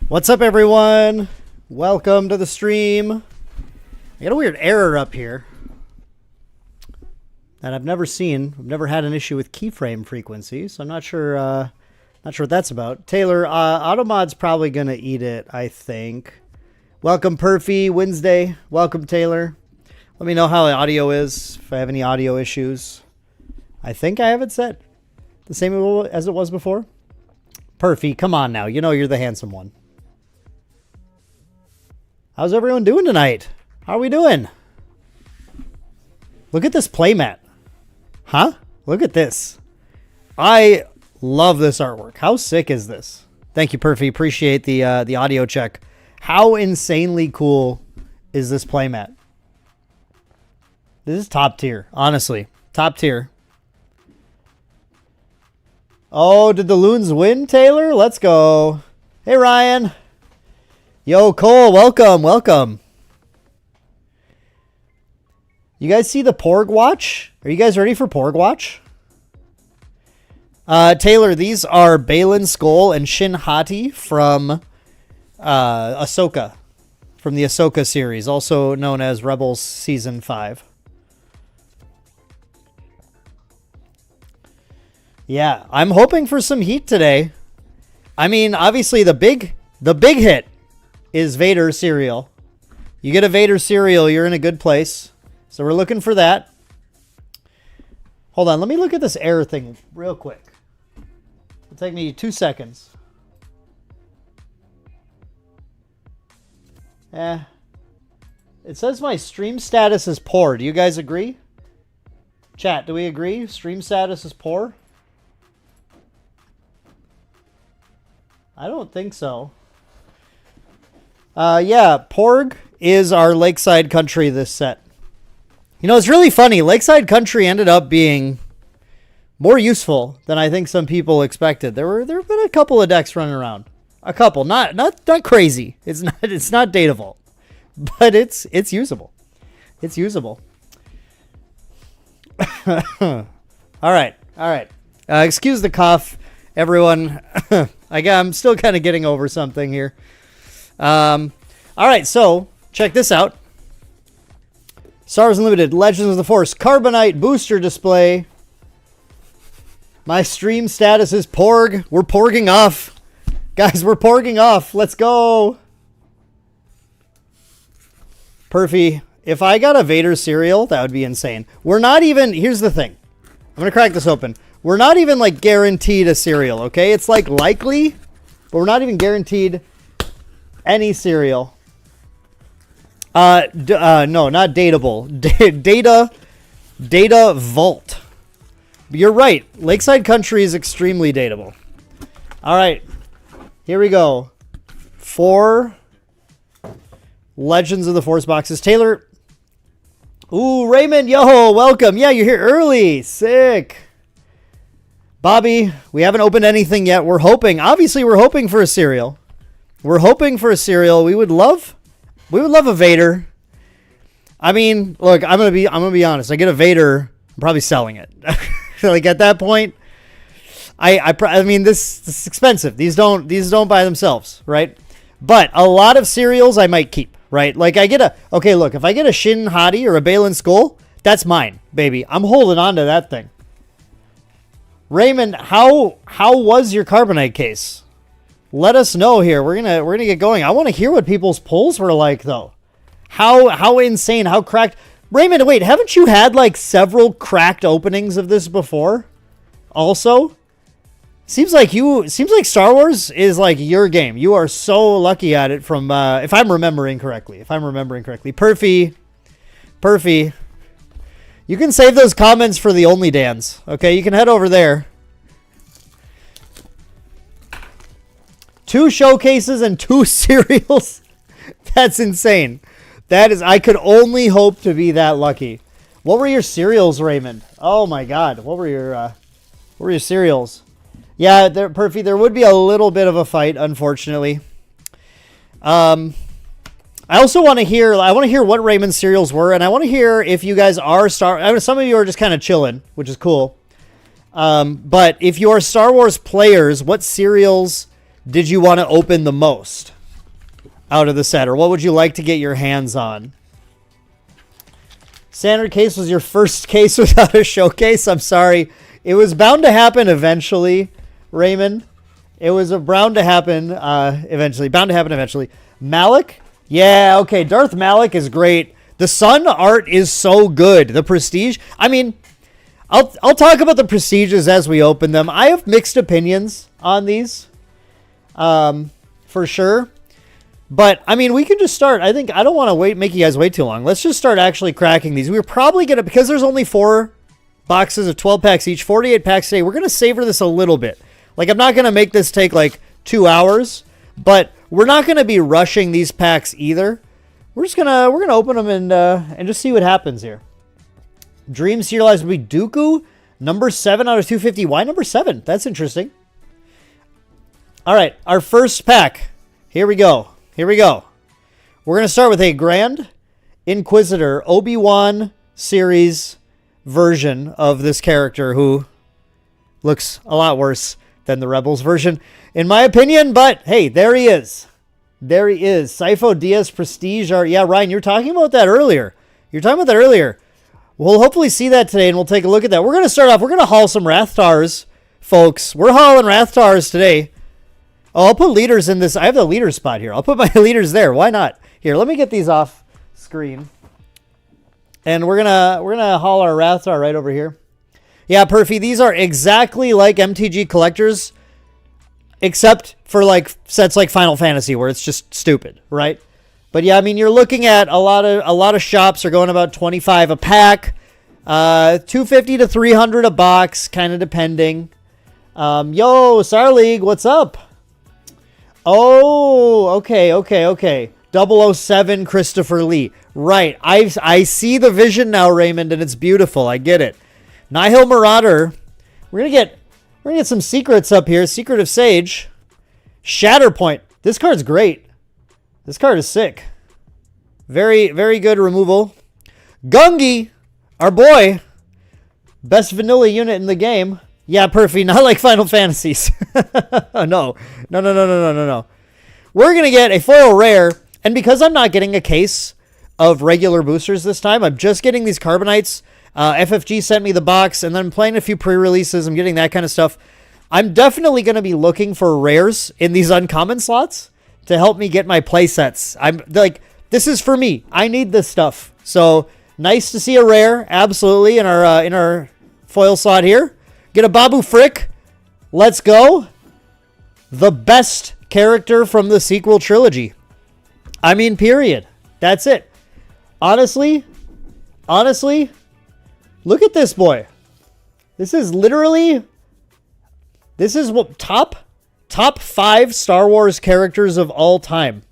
What's up, everyone? Welcome to the stream. I got a weird error up here that I've never seen. I've never had an issue with keyframe frequency, so I'm not sure what that's about. Taylor, Automod's probably gonna eat it, I think. Welcome, Perfy Wednesday. Welcome, Taylor. Let me know how the audio is, if I have any audio issues. I think I have it set the same as it was before. Perfy, come on now. You know you're the handsome one. How's everyone doing tonight? How are we doing? Look at this playmat. Huh? Look at this. I love this artwork. How sick is this? Thank you, Perfy. Appreciate the audio check. How insanely cool is this playmat? This is top tier, honestly. Top tier. Oh, did the Loons win, Taylor? Let's go. Hey, Ryan. Yo, Cole, welcome, welcome. You guys see the Porg Watch? Are you guys ready for Porg Watch? Taylor, these are Balin Skull and Shin Hati from Ahsoka. From the Ahsoka series, also known as Rebels Season 5. Yeah, I'm hoping for some heat today. I mean, obviously the big hit is Vader cereal. You get a Vader cereal, you're in a good place. So we're looking for that. Hold on, let me look at this error thing real quick. It'll take me 2 seconds. It says my stream status is poor. Do you guys agree? Chat, do we agree? Stream status is poor? I don't think so. Yeah, Porg is our Lakeside Country this set. You know, it's really funny. Lakeside Country ended up being more useful than I think some people expected. There have been a couple of decks running around. A couple, not crazy. It's not Data Vault, but it's usable. It's usable. All right. Excuse the cough, everyone. I'm still kind of getting over something here. All right, so check this out. Star Wars Unlimited, Legends of the Force, Carbonite booster display. My stream status is Porg. We're porging off. Guys, we're porging off. Let's go. Perfy. If I got a Vader cereal, that would be insane. We're not even, here's the thing. I'm going to crack this open. We're not even like guaranteed a cereal, okay? It's like likely, but we're not even guaranteed any cereal. No, not Dateable. Data Vault. You're right. Lakeside Country is extremely dateable. All right. Here we go. 4 Legends of the Force boxes. Taylor. Ooh, Raymond. Yo, welcome. Yeah, you're here early. Sick. Bobby, we haven't opened anything yet. We're hoping. Obviously, we're hoping for a cereal. We're hoping for a cereal. We would love a Vader. I mean, look, I'm gonna be honest. I get a Vader, I'm probably selling it. Like at that point, I mean, this is expensive. These don't buy themselves, right? But a lot of cereals I might keep, right? Like if I get a Shin Hati or a Balin Skull, that's mine, baby. I'm holding on to that thing. Raymond, how was your Carbonite case? Let us know here. We're gonna get going. I want to hear what people's polls were like, though. How insane, how cracked. Raymond, wait, haven't you had like several cracked openings of this before? Also, seems like Star Wars is like your game. You are so lucky at it. From if I'm remembering correctly. Perfy, you can save those comments for the Only Dans. Okay, you can head over there. 2 showcases and 2 cereals. That's insane. I could only hope to be that lucky. What were your cereals, Raymond? Oh my God. What were your cereals? Yeah, Perfy, there would be a little bit of a fight, unfortunately. I also want to hear what Raymond's cereals were, and I want to hear if you guys are some of you are just kind of chilling, which is cool. But if you are Star Wars players, what cereals did you want to open the most? out of the set, or what would you like to get your hands on? Standard case was your first case without a showcase. I'm sorry. It was bound to happen eventually, Raymond. It was bound to happen eventually. Bound to happen eventually. Malik? Yeah, okay. Darth Malik is great. The Sun art is so good. The Prestige. I mean, I'll talk about the Prestiges as we open them. I have mixed opinions on these, for sure. But, I mean, we can just start. I don't want to make you guys wait too long. Let's just start actually cracking these. We're probably going to, because there's only 4 boxes of 12 packs each, 48 packs today, we're going to savor this a little bit. Like, I'm not going to make this take, like, 2 hours, but we're not going to be rushing these packs either. We're going to open them and just see what happens here. Dream Serialized will be Dooku, number 7 out of 250. Why number 7? That's interesting. All right, our first pack. Here we go. Here we go. We're going to start with a Grand Inquisitor Obi-Wan series version of this character who looks a lot worse than the Rebels version, in my opinion. But, hey, there he is. There he is. Sifo Dyas Prestige art. Yeah, Ryan, you were talking about that earlier. We'll hopefully see that today, and we'll take a look at that. We're going to start off. We're going to haul some Rathtars, folks. We're hauling Rathtars today. Oh, I'll put leaders in this. I have the leader spot here. I'll put my leaders there. Why not? Here, let me get these off screen. And we're gonna haul our Rathtar right over here. Yeah, Perfy, these are exactly like MTG Collectors, except for like sets like Final Fantasy where it's just stupid, right? But yeah, I mean, you're looking at a lot of shops are going about 25 a pack, 250 to 300 a box, kind of depending. Yo, Star League, what's up? Oh, okay. 007 Christopher Lee. Right. I see the vision now, Raymond, and it's beautiful. I get it. Nihil Marauder. We're gonna get some secrets up here. Secret of Sage. Shatterpoint. This card's great. This card is sick. Very, very good removal. Gungi, our boy. Best vanilla unit in the game. Yeah, Perfy, not like Final Fantasies. No. We're going to get a foil rare, and because I'm not getting a case of regular boosters this time, I'm just getting these Carbonites. FFG sent me the box, and then I'm playing a few pre-releases. I'm getting that kind of stuff. I'm definitely going to be looking for rares in these uncommon slots to help me get my play sets. I'm like, this is for me. I need this stuff. So nice to see a rare, absolutely, in our foil slot here. Get a Babu Frick. Let's go. The best character from the sequel trilogy. I mean, period. That's it. Honestly, look at this boy. This is what top 5 Star Wars characters of all time.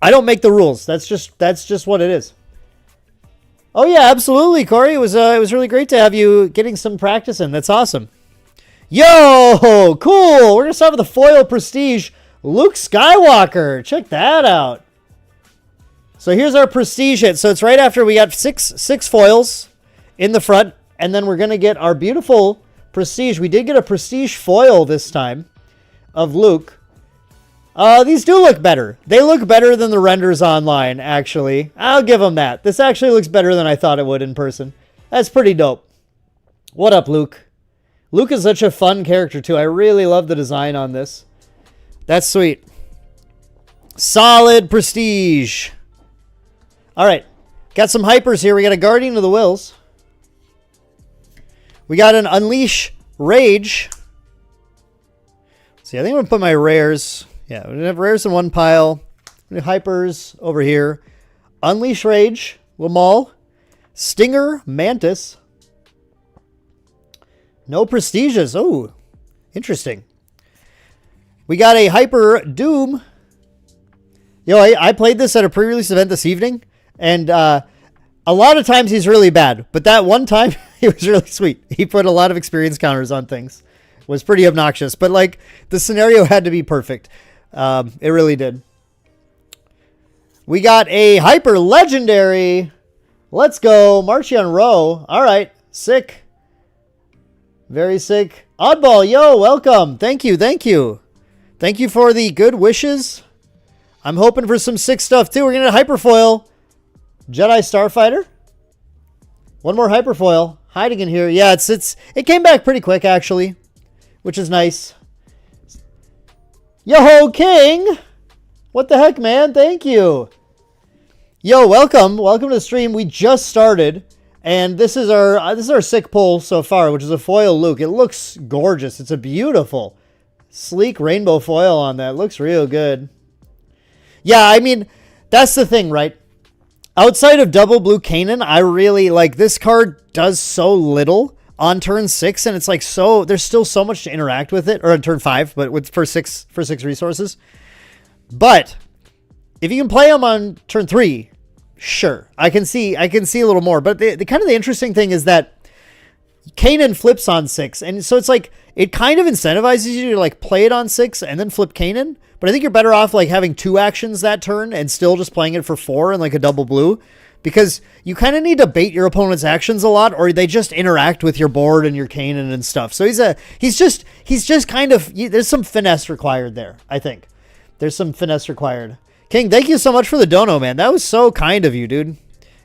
I don't make the rules. That's just what it is. Oh yeah, absolutely, Corey. It was really great to have you getting some practice in. That's awesome. Yo, cool. We're gonna start with the foil Prestige Luke Skywalker. Check that out. So here's our Prestige hit. So it's right after we got six foils in the front, and then we're gonna get our beautiful Prestige. We did get a Prestige foil this time of Luke. These do look better. They look better than the renders online, actually. I'll give them that. This actually looks better than I thought it would in person. That's pretty dope. What up, Luke? Luke is such a fun character, too. I really love the design on this. That's sweet. Solid Prestige. All right. Got some hypers here. We got a Guardian of the Wills. We got an Unleash Rage. Let's see, I think I'm going to put my rares. Yeah, we're going to have rares in one pile. Hypers over here. Unleash Rage. Lamal. Stinger. Mantis. No Prestiges. Oh, interesting. We got a Hyper Doom. Yo, I played this at a pre-release event this evening. And a lot of times he's really bad. But that one time, he was really sweet. He put a lot of experience counters on things. Was pretty obnoxious. But, like, the scenario had to be perfect. It really did. We got a Hyper Legendary. Let's go. Marchion Rowe. All right. Sick. Very sick. Oddball, yo, welcome. Thank you. Thank you for the good wishes. I'm hoping for some 6 stuff too. We're going to hyperfoil Jedi Starfighter. One more hyperfoil hiding in here. Yeah, it came back pretty quick actually, which is nice. Yo, King! What the heck, man? Thank you. Yo, welcome to the stream. We just started, and this is our sick pull so far, which is a foil Luke. It looks gorgeous. It's a beautiful, sleek rainbow foil on that. It looks real good. Yeah, I mean, that's the thing, right? Outside of double blue Kanan, I really like this card. Does so little on turn 6, and it's like there's still so much to interact with it, or on turn 5, but for six resources. But if you can play them on turn 3, sure, I can see a little more. But the kind of the interesting thing is that Kanan flips on 6, and so it's like it kind of incentivizes you to like play it on 6 and then flip Kanan. But I think you're better off like having 2 actions that turn and still just playing it for 4 and like a double blue. Because you kind of need to bait your opponent's actions a lot, or they just interact with your board and your Kanan and stuff. So he's just kind of, there's some finesse required there, I think. There's some finesse required. King, thank you so much for the dono, man. That was so kind of you, dude.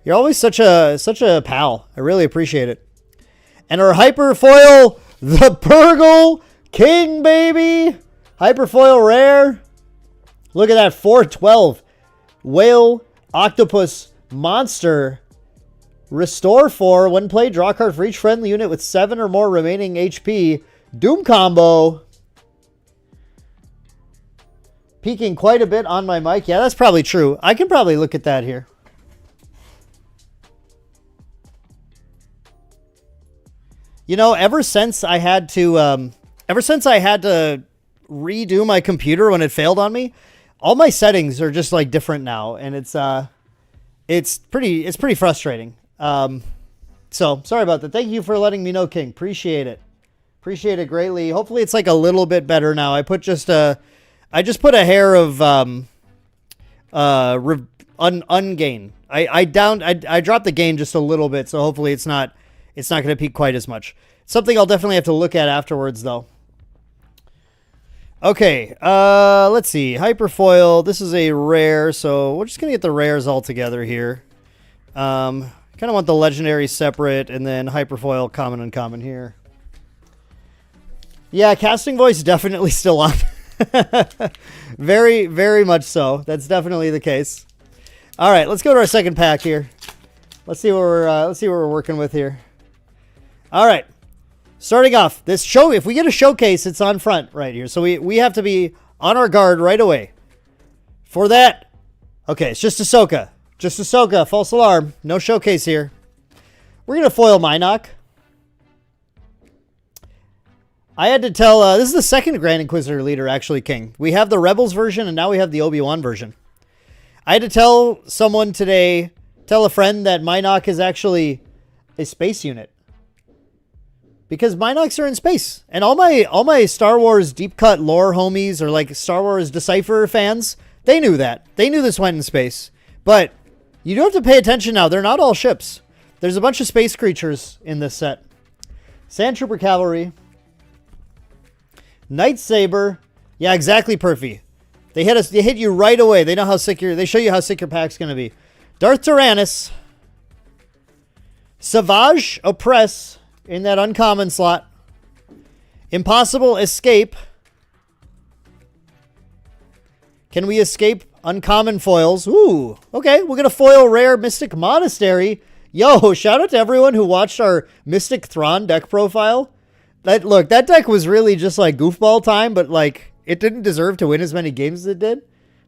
You're always such a pal. I really appreciate it. And our hyperfoil, the Purgle King, baby. Hyperfoil rare. Look at that, 412. Whale, octopus, monster, restore 4 when played, draw a card for each friendly unit with 7 or more remaining HP. Doom combo. Peaking quite a bit on my mic. Yeah, that's probably true. I can probably look at that here. You know, ever since I had to redo my computer when it failed on me, all my settings are just like different now, and it's pretty frustrating. So sorry about that. Thank you for letting me know, King. Appreciate it. Appreciate it greatly. Hopefully it's like a little bit better now. I just put a hair of ungain. I dropped the gain just a little bit, so hopefully it's not going to peak quite as much. Something I'll definitely have to look at afterwards, though. Okay, let's see. Hyperfoil. This is a rare, so we're just going to get the rares all together here. Kind of want the legendary separate, and then hyperfoil, common, uncommon here. Yeah, casting voice definitely still on. Very, very much so. That's definitely the case. All right, let's go to our second pack here. Let's see what we're working with here. All right. Starting off, this show, if we get a showcase, it's on front right here. So we have to be on our guard right away. For that, okay, it's just Ahsoka. Just Ahsoka, false alarm. No showcase here. We're going to foil Minoc. I had to tell, this is the second Grand Inquisitor leader, actually, King. We have the Rebels version, and now we have the Obi-Wan version. I had to tell someone today, tell a friend that Minoc is actually a space unit. Because Minocs are in space. And all my Star Wars deep cut lore homies or like Star Wars Decipher fans, they knew that. They knew this went in space. But you do have to pay attention now. They're not all ships. There's a bunch of space creatures in this set. Sand Trooper Cavalry. Night Saber. Yeah, exactly, Perfy. They hit you right away. They know how sick they show you how sick your pack's gonna be. Darth Tyrannus. Savage Oppress. In that uncommon slot. Impossible Escape. Can we escape uncommon foils? Ooh, okay. We're going to foil rare Mystic Monastery. Yo, shout out to everyone who watched our Mystic Thrawn deck profile. Look, that deck was really just like goofball time, but like it didn't deserve to win as many games as it did.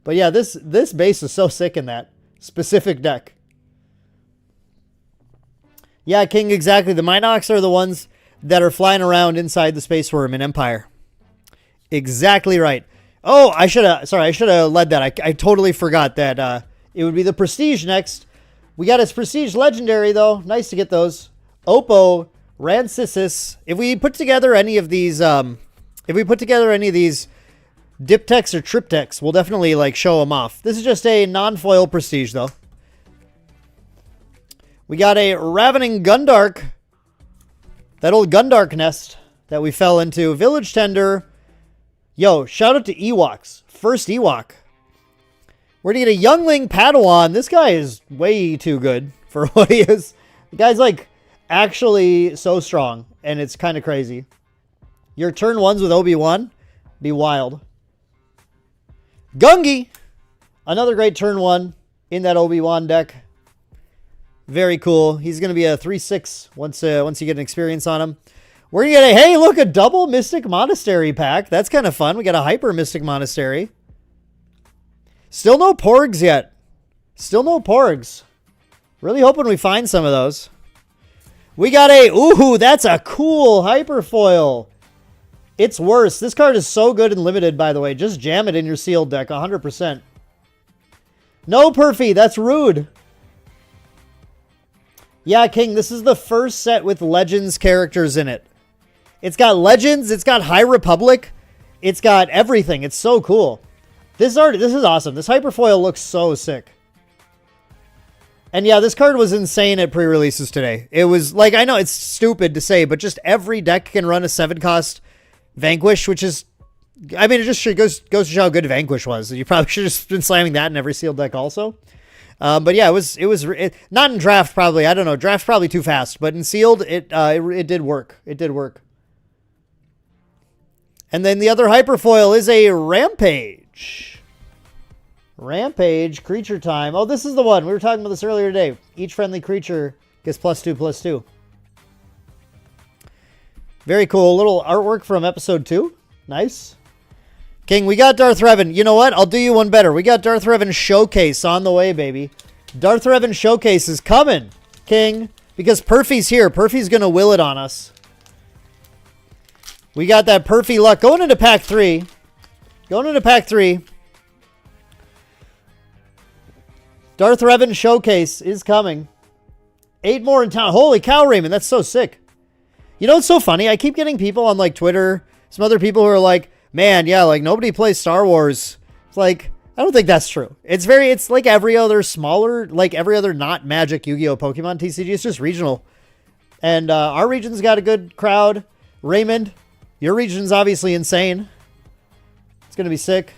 But yeah, this base is so sick in that specific deck. Yeah, King, exactly. The Minocs are the ones that are flying around inside the Space Worm in Empire. Exactly right. Oh, I should have led that. I totally forgot that it would be the Prestige next. We got his Prestige Legendary, though. Nice to get those. Oppo, Rancisis. If we put together any of these, diptychs or triptychs, we'll definitely like show them off. This is just a non-foil Prestige, though. We got a Ravening Gundark. That old Gundark nest that we fell into. Village Tender. Yo, shout out to Ewoks. First Ewok. We're going to get a youngling Padawan. This guy is way too good for what he is. The guy's like actually so strong, and it's kind of crazy. Your turn ones with Obi-Wan be wild. Gungi, another great turn one in that Obi-Wan deck. Very cool. He's going to be a 3/6 once you get an experience on him. We're going to get hey, look, a double Mystic Monastery pack. That's kind of fun. We got a Hyper Mystic Monastery. Still no Porgs yet. Still no Porgs. Really hoping we find some of those. We got ooh, that's a cool Hyperfoil. It's worse. This card is so good and limited, by the way. Just jam it in your sealed deck, 100%. No, Perfy, that's rude. Yeah, King, this is the first set with Legends characters in it. It's got Legends, it's got High Republic, it's got everything. It's so cool. This is awesome. This Hyperfoil looks so sick. And yeah, this card was insane at pre-releases today. It was like, I know it's stupid to say, but just every deck can run a 7-cost Vanquish, which is, I mean, it just goes to show how good Vanquish was. You probably should have just been slamming that in every sealed deck also. But yeah, it was not in draft probably. I don't know. Draft probably too fast, but in sealed, it did work. It did work. And then the other Hyperfoil is a Rampage. Rampage, creature time. Oh, this is the one. We were talking about this earlier today. Each friendly creature gets +2/+2. Very cool. A little artwork from episode 2. Nice. King, we got Darth Revan. You know what? I'll do you one better. We got Darth Revan Showcase on the way, baby. Darth Revan Showcase is coming, King, because Perfy's here. Perfy's going to will it on us. We got that Perfy luck going into pack 3. Going into pack 3. Darth Revan Showcase is coming. 8 more in town. Holy cow, Raymond. That's so sick. You know, it's so funny. I keep getting people on like Twitter, some other people who are like, man, yeah, like nobody plays Star Wars. It's like, I don't think that's true. It's like every other smaller, like every other not Magic, Yu-Gi-Oh, Pokemon, TCG. It's just regional. And our region's got a good crowd. Raymond, your region's obviously insane. It's going to be sick.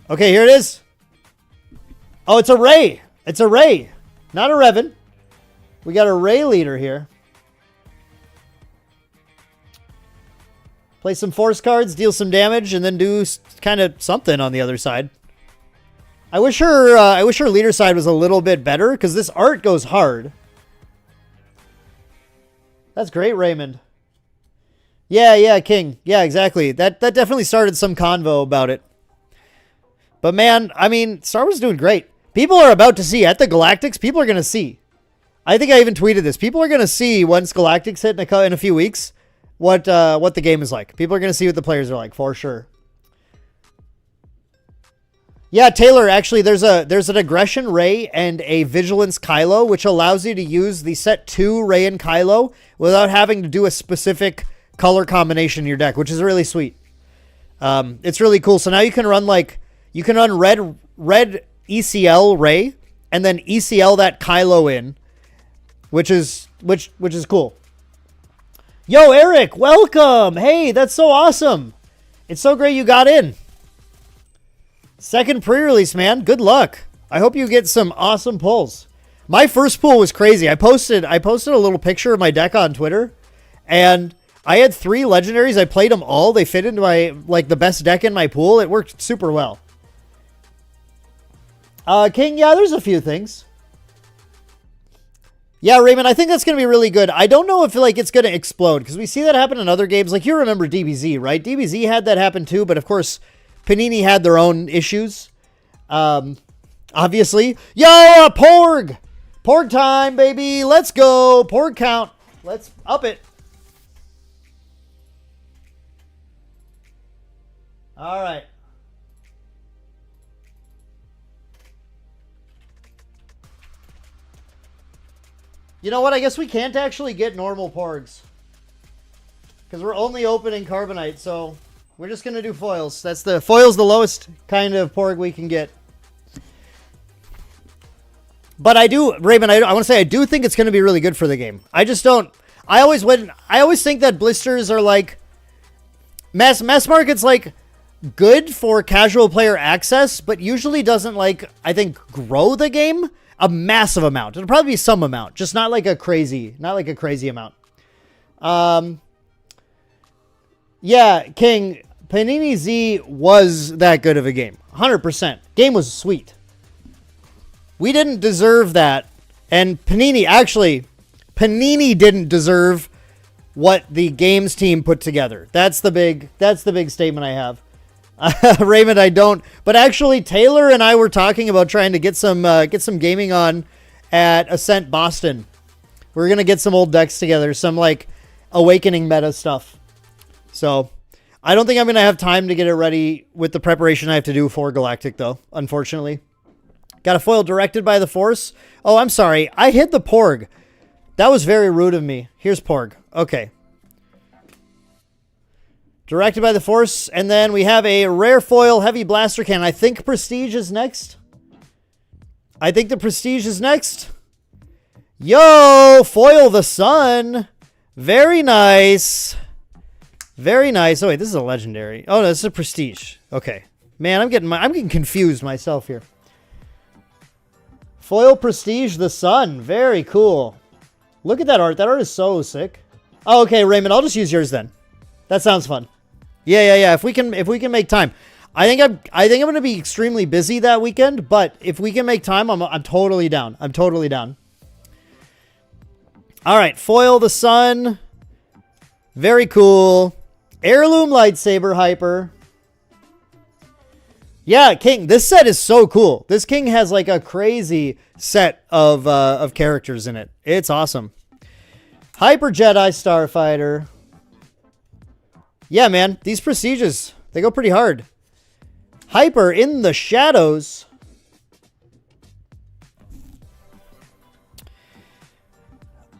Okay, here it is. Oh, it's a Ray. It's a Ray, not a Revan. We got a Ray leader here. Play some force cards, deal some damage, and then do kind of something on the other side. I wish her leader side was a little bit better, because this art goes hard. That's great, Raymond. Yeah, King. Yeah, exactly. That definitely started some convo about it. But man, I mean, Star Wars is doing great. People are about to see, at the Galactics, people are going to see. I think I even tweeted this. People are going to see once Galactics hit in a few weeks what the game is like. People are going to see what the players are like, for sure. Yeah, Taylor, actually, there's an Aggression Ray and a Vigilance Kylo, which allows you to use the set 2 Ray and Kylo without having to do a specific color combination in your deck, which is really sweet. It's really cool. So now you can run red ECL Ray and then ECL that Kylo in, which is cool. Yo, Eric, welcome. Hey, that's so awesome. It's so great you got in. Second pre-release, man. Good luck. I hope you get some awesome pulls. My first pull was crazy. I posted a little picture of my deck on Twitter, and I had 3 legendaries. I played them all. They fit into my, like, the best deck in my pool. It worked super well. King, yeah, there's a few things. Yeah, Raymond, I think that's going to be really good. I don't know if it's going to explode, because we see that happen in other games. Like, you remember DBZ, right? DBZ had that happen too, but of course, Panini had their own issues. Obviously. Yo, Porg! Porg time, baby! Let's go! Porg count. Let's up it. All right. You know what? I guess we can't actually get normal Porgs, because we're only opening Carbonite, so we're just going to do foils. Foil's the lowest kind of Porg we can get. But Raymond, I want to say I do think it's going to be really good for the game. I just don't. I always think that blisters are like mass market's like good for casual player access, but usually doesn't, like, I think, grow the game a massive amount. It'll probably be some amount, just not like a crazy amount. Yeah, King, Panini Z was that good of a game. 100%. Game was sweet. We didn't deserve that. And Panini didn't deserve what the games team put together. That's the big statement I have. Raymond, I don't. But actually, Taylor and I were talking about trying to get some gaming on at Ascent Boston. We're gonna get some old decks together, some like Awakening meta stuff. So I don't think I'm gonna have time to get it ready with the preparation I have to do for Galactic, though. Unfortunately, got a foil directed by the Force. Oh, I'm sorry, I hit the Porg. That was very rude of me. Here's Porg. Okay. Directed by the Force, and then we have a rare foil heavy blaster cannon. I think Prestige is next. I think the Prestige is next. Yo, foil the Sun. Very nice. Very nice. Oh wait, this is a legendary. Oh no, this is a Prestige. Okay. Man, I'm getting confused myself here. Foil Prestige the Sun. Very cool. Look at that art. That art is so sick. Oh, okay, Raymond, I'll just use yours then. That sounds fun. Yeah. If we can make time. I think I'm going to be extremely busy that weekend, but if we can make time, I'm totally down. I'm totally down. All right, foil the Sun. Very cool. Heirloom lightsaber hyper. Yeah, King, this set is so cool. This King has like a crazy set of characters in it. It's awesome. Hyper Jedi Starfighter. Yeah, man, these Prestiges, they go pretty hard. Hyper in the Shadows.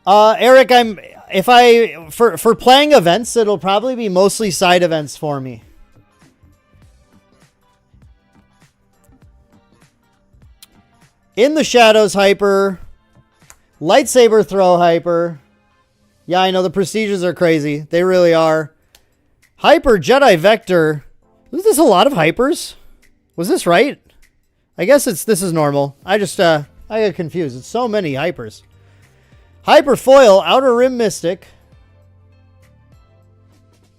Eric, for playing events, it'll probably be mostly side events for me. In the Shadows hyper. Lightsaber throw hyper. Yeah, I know the Prestiges are crazy. They really are. Hyper Jedi Vector. Was this a lot of hypers? Was this right? I guess this is normal. I got confused. It's so many hypers. Hyper Foil Outer Rim Mystic.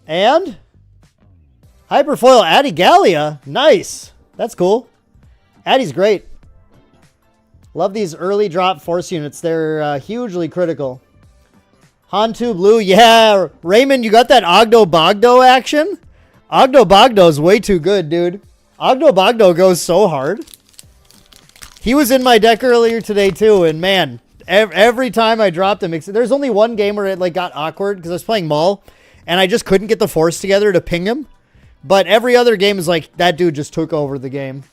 And Hyper Foil Addy Gallia. Nice. That's cool. Addy's great. Love these early drop Force units. They're hugely critical. Hantu Blue. Yeah, Raymond, you got that Ogdo Bogdo action? Ogdo Bogdo is way too good, dude. Ogdo Bogdo goes so hard. He was in my deck earlier today, too, and man, every time I dropped him, there's only one game where it like got awkward because I was playing Maul, and I just couldn't get the Force together to ping him. But every other game is like, that dude just took over the game.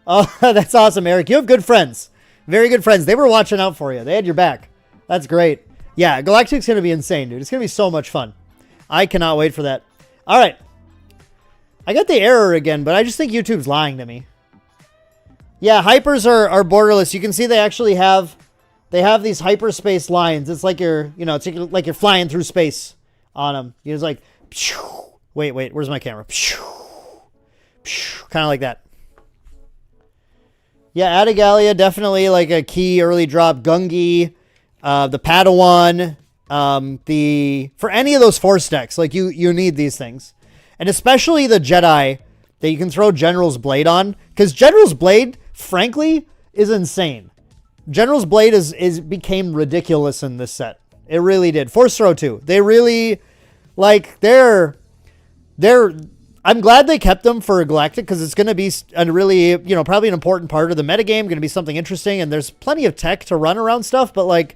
Oh, that's awesome, Eric. You have good friends. Very good friends. They were watching out for you. They had your back. That's great. Yeah, Galactic's going to be insane, dude. It's going to be so much fun. I cannot wait for that. All right. I got the error again, but I just think YouTube's lying to me. Yeah, hypers are borderless. You can see they actually have these hyperspace lines. It's like it's like you're flying through space on them. You're just like, wait, where's my camera? Kind of like that. Yeah, Adigalia, definitely like a key early drop. Gungi, the Padawan, for any of those Force decks, like you need these things. And especially the Jedi that you can throw General's Blade on. Because General's Blade, frankly, is insane. General's Blade became ridiculous in this set. It really did. Force Throw too. They really, like, they're I'm glad they kept them for Galactic because it's going to be a really, probably an important part of the metagame, going to be something interesting, and there's plenty of tech to run around stuff, but like,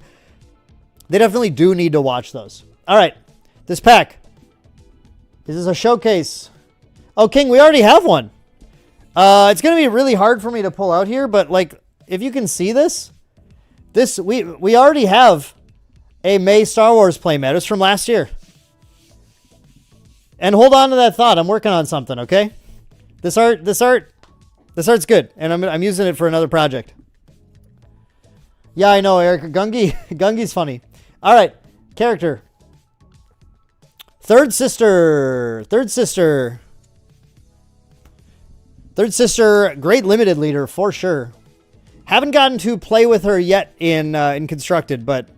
they definitely do need to watch those. All right, this pack. This is a showcase. Oh, King, we already have one. It's going to be really hard for me to pull out here, but like, if you can see this, we already have a May Star Wars playmat. It's from last year. And hold on to that thought. I'm working on something, okay? This art's good, and I'm using it for another project. Yeah, I know, Eric. Gungi's funny. All right, character. Third sister. Third sister. Third sister, great limited leader for sure. Haven't gotten to play with her yet in Constructed, but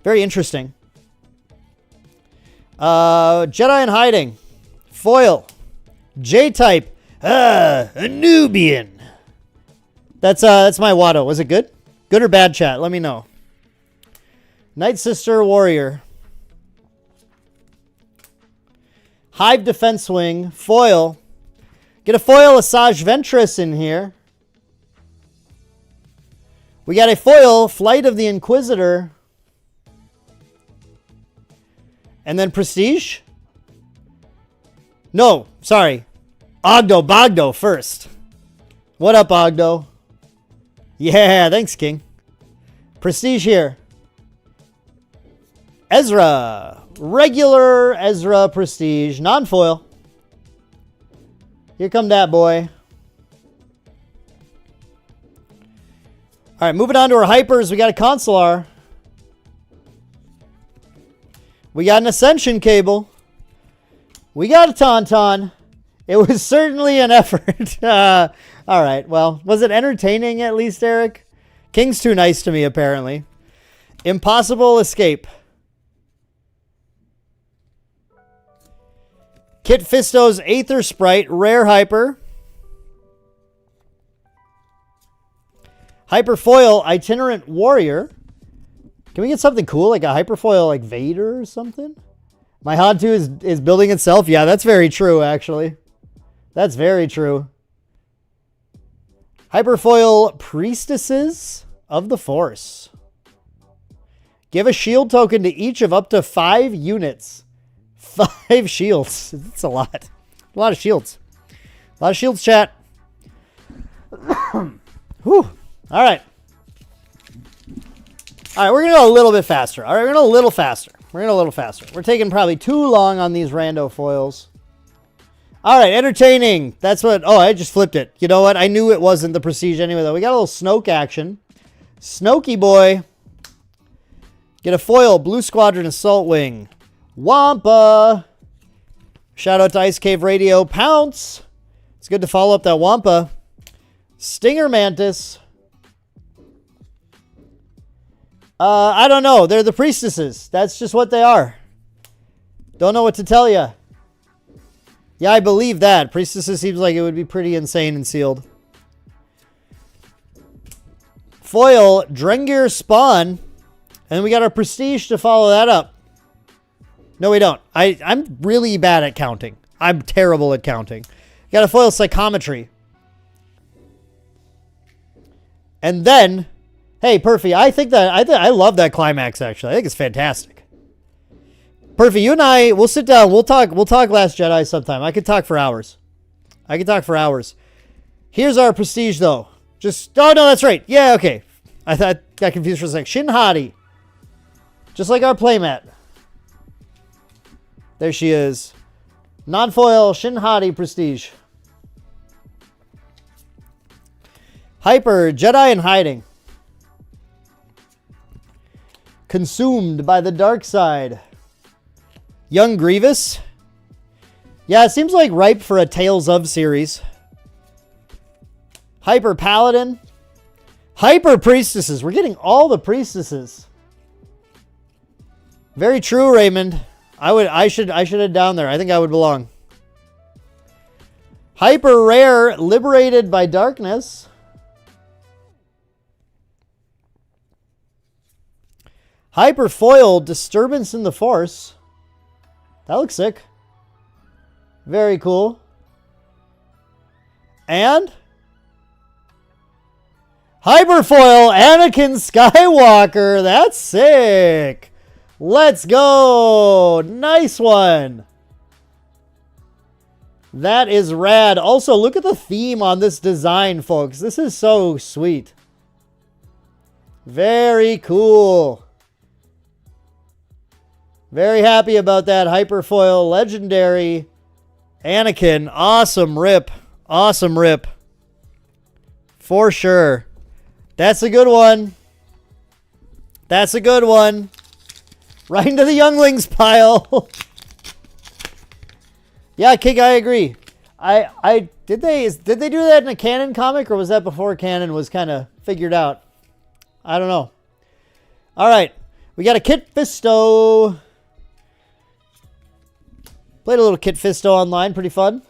very interesting. Jedi in Hiding. Foil. J-type. A Nubian. That's my Watto. Was it good? Good or bad, chat? Let me know. Night Sister Warrior. Hive Defense Wing. Foil. Get a foil Asajj Ventress in here. We got a foil Flight of the Inquisitor. And then Prestige? No, sorry. Bogdo first. What up, Bogdo? Yeah, thanks, King. Prestige here. Ezra. Regular Ezra Prestige. Non-foil. Here come that boy. All right, moving on to our hypers. We got a Consular. We got an Ascension Cable. We got a Tauntaun. It was certainly an effort. All right, well, was it entertaining at least, Eric? King's too nice to me, apparently. Impossible Escape. Kit Fisto's Aether Sprite, Rare Hyper. Hyperfoil Itinerant Warrior. Can we get something cool, like a Hyperfoil like Vader or something? My Hantu is building itself. Yeah, that's very true, actually. That's very true. Hyperfoil Priestesses of the Force. Give a shield token to each of up to 5 units. 5 shields. That's a lot. A lot of shields. A lot of shields, chat. Whew. All right. All right, we're going to go a little bit faster. All right, we're going to go a little faster. We're taking probably too long on these rando foils. All right, entertaining. That's what... Oh, I just flipped it. You know what? I knew it wasn't the Prestige anyway, though. We got a little Snoke action. Snokey boy. Get a foil. Blue Squadron Assault Wing. Wampa. Shout out to Ice Cave Radio. Pounce. It's good to follow up that Wampa. Stinger Mantis. I don't know. They're the priestesses. That's just what they are. Don't know what to tell you. Yeah, I believe that. Priestesses seems like it would be pretty insane and sealed. Foil, Drengir Spawn. And we got our Prestige to follow that up. No, we don't. I'm really bad at counting. I'm terrible at counting. Got a foil Psychometry. And then... Hey, Perfy, I love that climax, actually. I think it's fantastic. Perfy, you and I, we'll sit down. We'll talk Last Jedi sometime. I could talk for hours. Here's our Prestige, though. Oh, no, that's right. Yeah, okay. I got confused for a sec. Shin Hati. Just like our playmat. There she is. Non-foil Shin Hati Prestige. Hyper, Jedi in Hiding. Consumed by the dark side. Young Grievous. Yeah, it seems like ripe for a Tales of series. Hyper Paladin. Hyper Priestesses. We're getting all the Priestesses. Very true, Raymond. I should head down there. I think I would belong. Hyper Rare Liberated by Darkness. Hyperfoil Disturbance in the Force. That looks sick. Very cool. And Hyperfoil Anakin Skywalker. That's sick. Let's go. Nice one. That is rad. Also, look at the theme on this design, folks. This is so sweet. Very cool. Very happy about that Hyperfoil Legendary Anakin. Awesome rip. Awesome rip. For sure. That's a good one. That's a good one. Right into the Younglings pile. Yeah, Kig, I agree. Did they do that in a Canon comic, or was that before Canon was kind of figured out? I don't know. All right, we got a Kit Fisto. Played a little Kit Fisto online, pretty fun.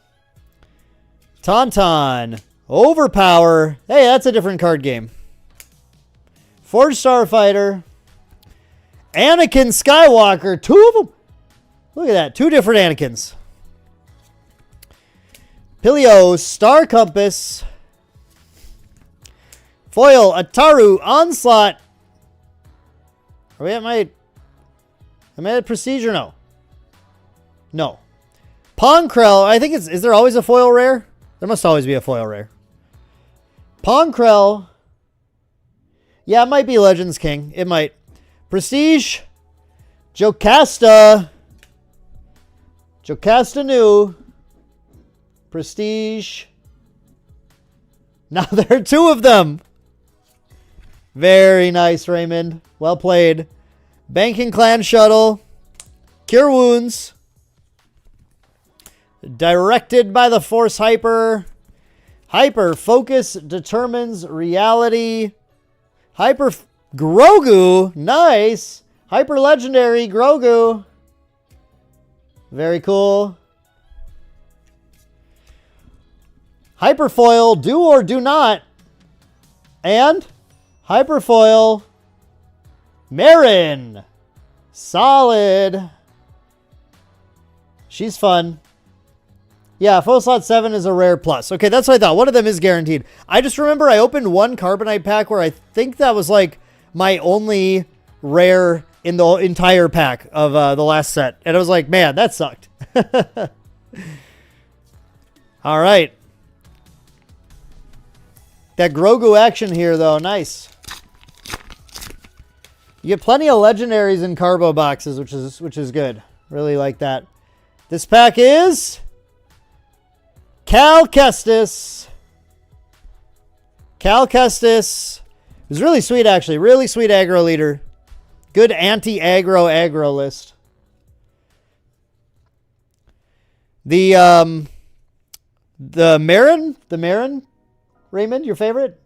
Tauntaun, Overpower. Hey, that's a different card game. Forge Starfighter, Anakin Skywalker. 2 of them. Look at that, 2 different Anakins. Pilio, Star Compass. Foil, Ataru, Onslaught. Are we at my... Am I at Prestige or no? No. Ponkrell, I think it's... Is there always a foil rare? There must always be a foil rare. Ponkrell. Yeah, it might be Legends King. It might. Prestige. Jocasta. Jocasta New. Prestige. Now there are 2 of them. Very nice, Raymond. Well played. Banking Clan Shuttle. Cure Wounds. Directed by the Force Hyper. Hyper Focus determines reality. Hyper Grogu. Nice. Hyper Legendary Grogu. Very cool. Hyperfoil, Do or Do Not. And Hyperfoil, Marin. Solid. She's fun. Yeah, Foil Slot 7 is a rare plus. Okay, that's what I thought. One of them is guaranteed. I just remember I opened one Carbonite pack where I think that was like my only rare in the entire pack of the last set. And I was like, man, that sucked. All right. That Grogu action here, though, nice. You get plenty of legendaries in Carbo boxes, which is good. Really like that. This pack is Cal Kestis. Cal Kestis. It was really sweet, actually. Really sweet aggro leader. Good anti-aggro list. The Marin, Raymond, your favorite?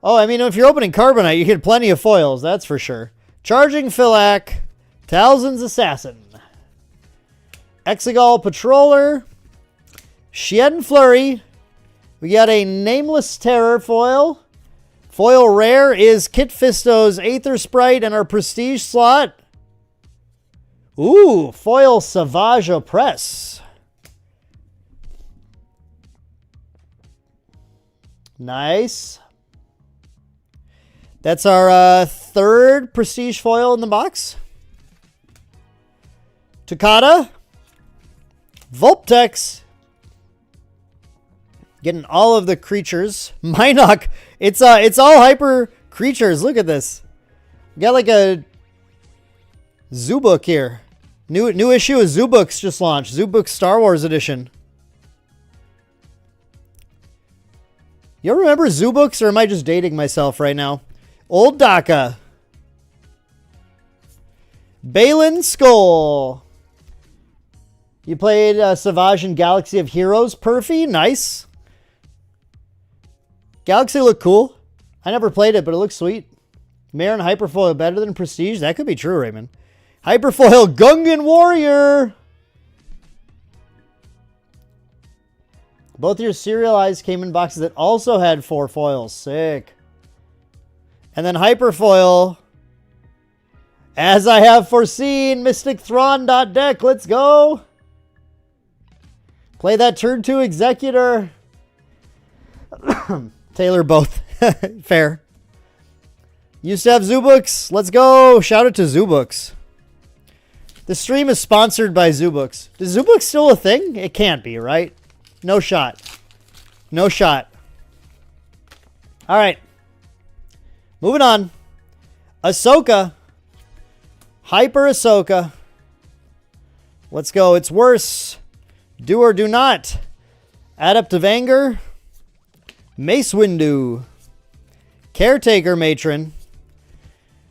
Oh, I mean, if you're opening Carbonite, you get plenty of foils, that's for sure. Charging Philac, Talzin's Assassin, Exegol Patroller, Shien Flurry. We got a Nameless Terror foil. Foil rare is Kit Fisto's Aether Sprite in our Prestige slot. Ooh, foil Savage Oppress. Nice. That's our 3rd Prestige foil in the box. Takata. Vulptex. Getting all of the creatures. Minok. It's all hyper creatures. Look at this. We got like a Zoo Book here. New issue of Zoo Books just launched. Zoo Books Star Wars edition. You ever remember Zoo Books, or am I just dating myself right now? Old Daka. Balin Skull. You played Savage in Galaxy of Heroes. Perfy, nice. Galaxy looked cool. I never played it, but it looks sweet. Marin Hyperfoil better than Prestige? That could be true, Raymond. Hyperfoil Gungan Warrior. Both your serialized came in boxes that also had 4 foils. Sick. And then Hyperfoil. As I have foreseen, Mystic Thrawn.deck. Let's go. Play that turn 2 Executor. Taylor both. Fair. Used to have Zoo Books. Let's go. Shout out to Zoo Books. The stream is sponsored by Zoo Books. Is Zoo Books still a thing? It can't be, right? No shot. No shot. All right. Moving on. Ahsoka. Hyper Ahsoka. Let's go. It's worse. Do or do not. Adept of Anger. Mace Windu. Caretaker Matron.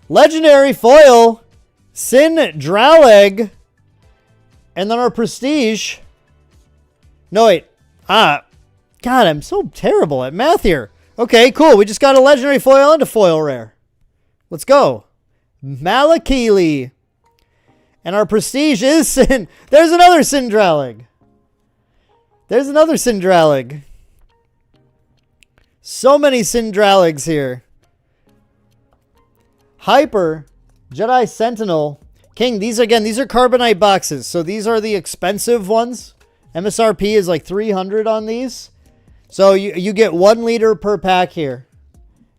Legendary Foil. Sin Draleg. And then our Prestige. No, wait. God, I'm so terrible at math here. Okay, cool. We just got a legendary foil and a foil rare. Let's go. Malakili. And our prestige is Sin. There's another Syndralig. There's another Syndralig. So many Syndraligs here. Hyper. Jedi Sentinel. King. These are Carbonite boxes. So these are the expensive ones. MSRP is like 300 on these. So you get 1 liter per pack here.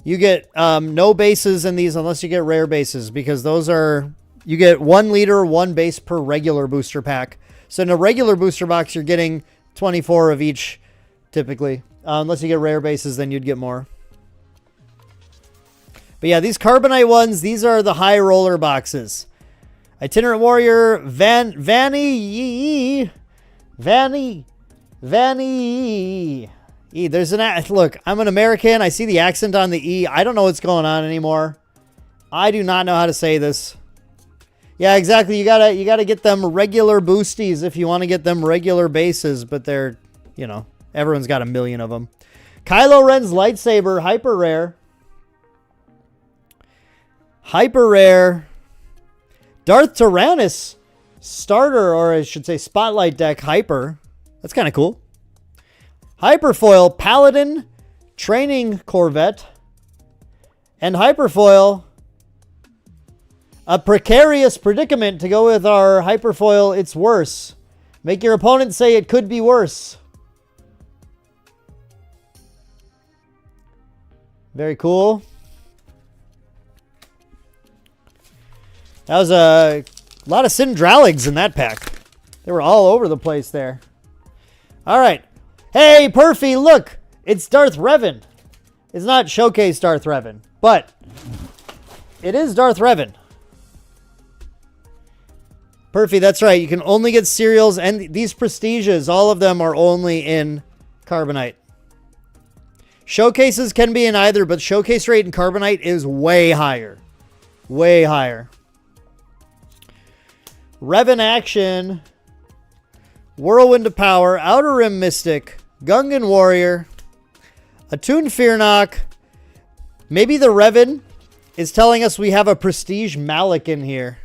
You get no bases in these unless you get rare bases, because those are, you get 1 liter, 1 base per regular booster pack. So in a regular booster box, you're getting 24 of each typically. Unless you get rare bases, then you'd get more. But yeah, these Carbonite ones, these are the high roller boxes. Itinerant Warrior, Vanny. There's an, look, I'm an American. I see the accent on the E. I don't know what's going on anymore. I do not know how to say this. Yeah, exactly. You gotta get them regular boosties if you want to get them regular bases, but they're, you know, everyone's got a million of them. Kylo Ren's lightsaber, hyper rare. Hyper rare. Darth Tyrannus starter, or I should say spotlight deck hyper. That's kind of cool. Hyperfoil Paladin Training Corvette. And Hyperfoil a Precarious Predicament to go with our Hyperfoil It's Worse. Make your opponent say it could be worse. Very cool. That was a lot of Syndraligs in that pack. They were all over the place there. All right. Hey, Perfy, look. It's Darth Revan. It's not Showcase Darth Revan, but it is Darth Revan. Perfy, that's right. You can only get cereals, and these Prestiges, all of them are only in Carbonite. Showcases can be in either, but Showcase rate in Carbonite is way higher. Way higher. Revan Action. Whirlwind of Power. Outer Rim Mystic. Gungan Warrior. Attuned Fearnock. Maybe the Revan is telling us we have a Prestige Malik in here.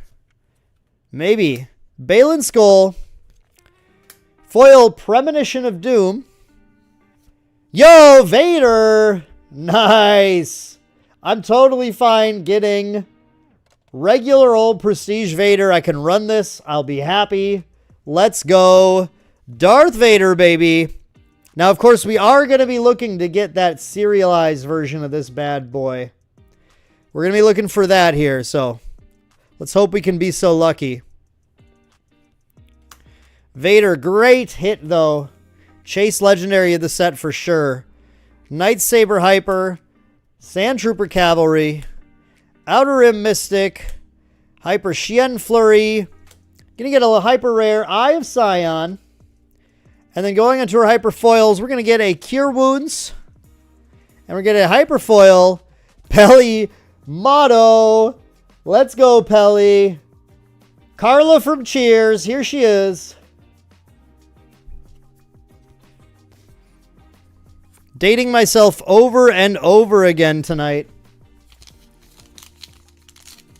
Maybe. Balin Skull. Foil Premonition of Doom. Yo, Vader! Nice! I'm totally fine getting regular old Prestige Vader. I can run this. I'll be happy. Let's go. Darth Vader, baby. Now, of course, we are going to be looking to get that serialized version of this bad boy. We're going to be looking for that here, so let's hope we can be so lucky. Vader, great hit, though. Chase Legendary of the set for sure. Night Saber Hyper. Sand Trooper Cavalry. Outer Rim Mystic. Hyper Shien Flurry. Gonna get a hyper rare Eye of Scion. And then going into our hyper foils, we're gonna get a Cure Wounds. And we're gonna get a hyper foil Pelly Motto. Let's go, Pelly. Carla from Cheers. Here she is. Dating myself over and over again tonight.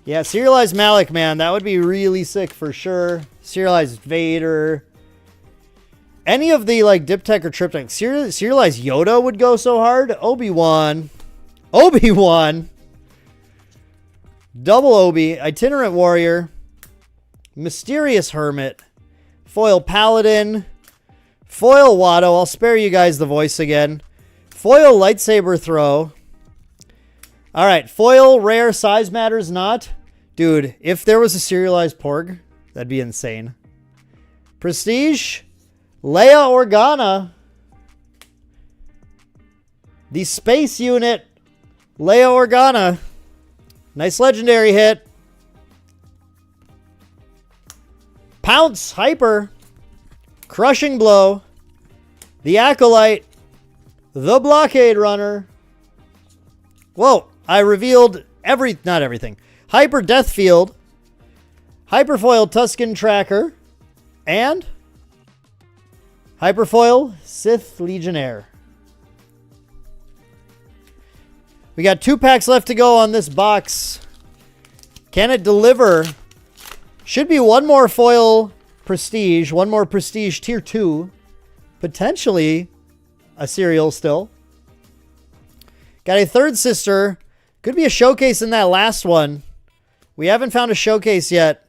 Yeah, serialized Malik, man. That would be really sick for sure. Serialized Vader. Any of the, like, Diptech or Triptech. Serialized Yoda would go so hard. Obi-Wan. Obi-Wan. Double Obi. Itinerant Warrior. Mysterious Hermit. Foil Paladin. Foil Watto. I'll spare you guys the voice again. Foil Lightsaber Throw. All right. Foil Rare Size Matters Not. Dude, if there was a serialized Porg, that'd be insane. Prestige. Leia Organa. The Space Unit. Leia Organa. Nice legendary hit. Pounce Hyper. Crushing Blow. The Acolyte. The Blockade Runner. Whoa, I revealed not everything. Hyper Death Field. Hyperfoil Tusken Tracker. And Hyperfoil, Sith Legionnaire. We got 2 packs left to go on this box. Can it deliver? Should be one more foil prestige, one more prestige tier 2. Potentially a cereal still. Got a third sister. Could be a showcase in that last one. We haven't found a showcase yet.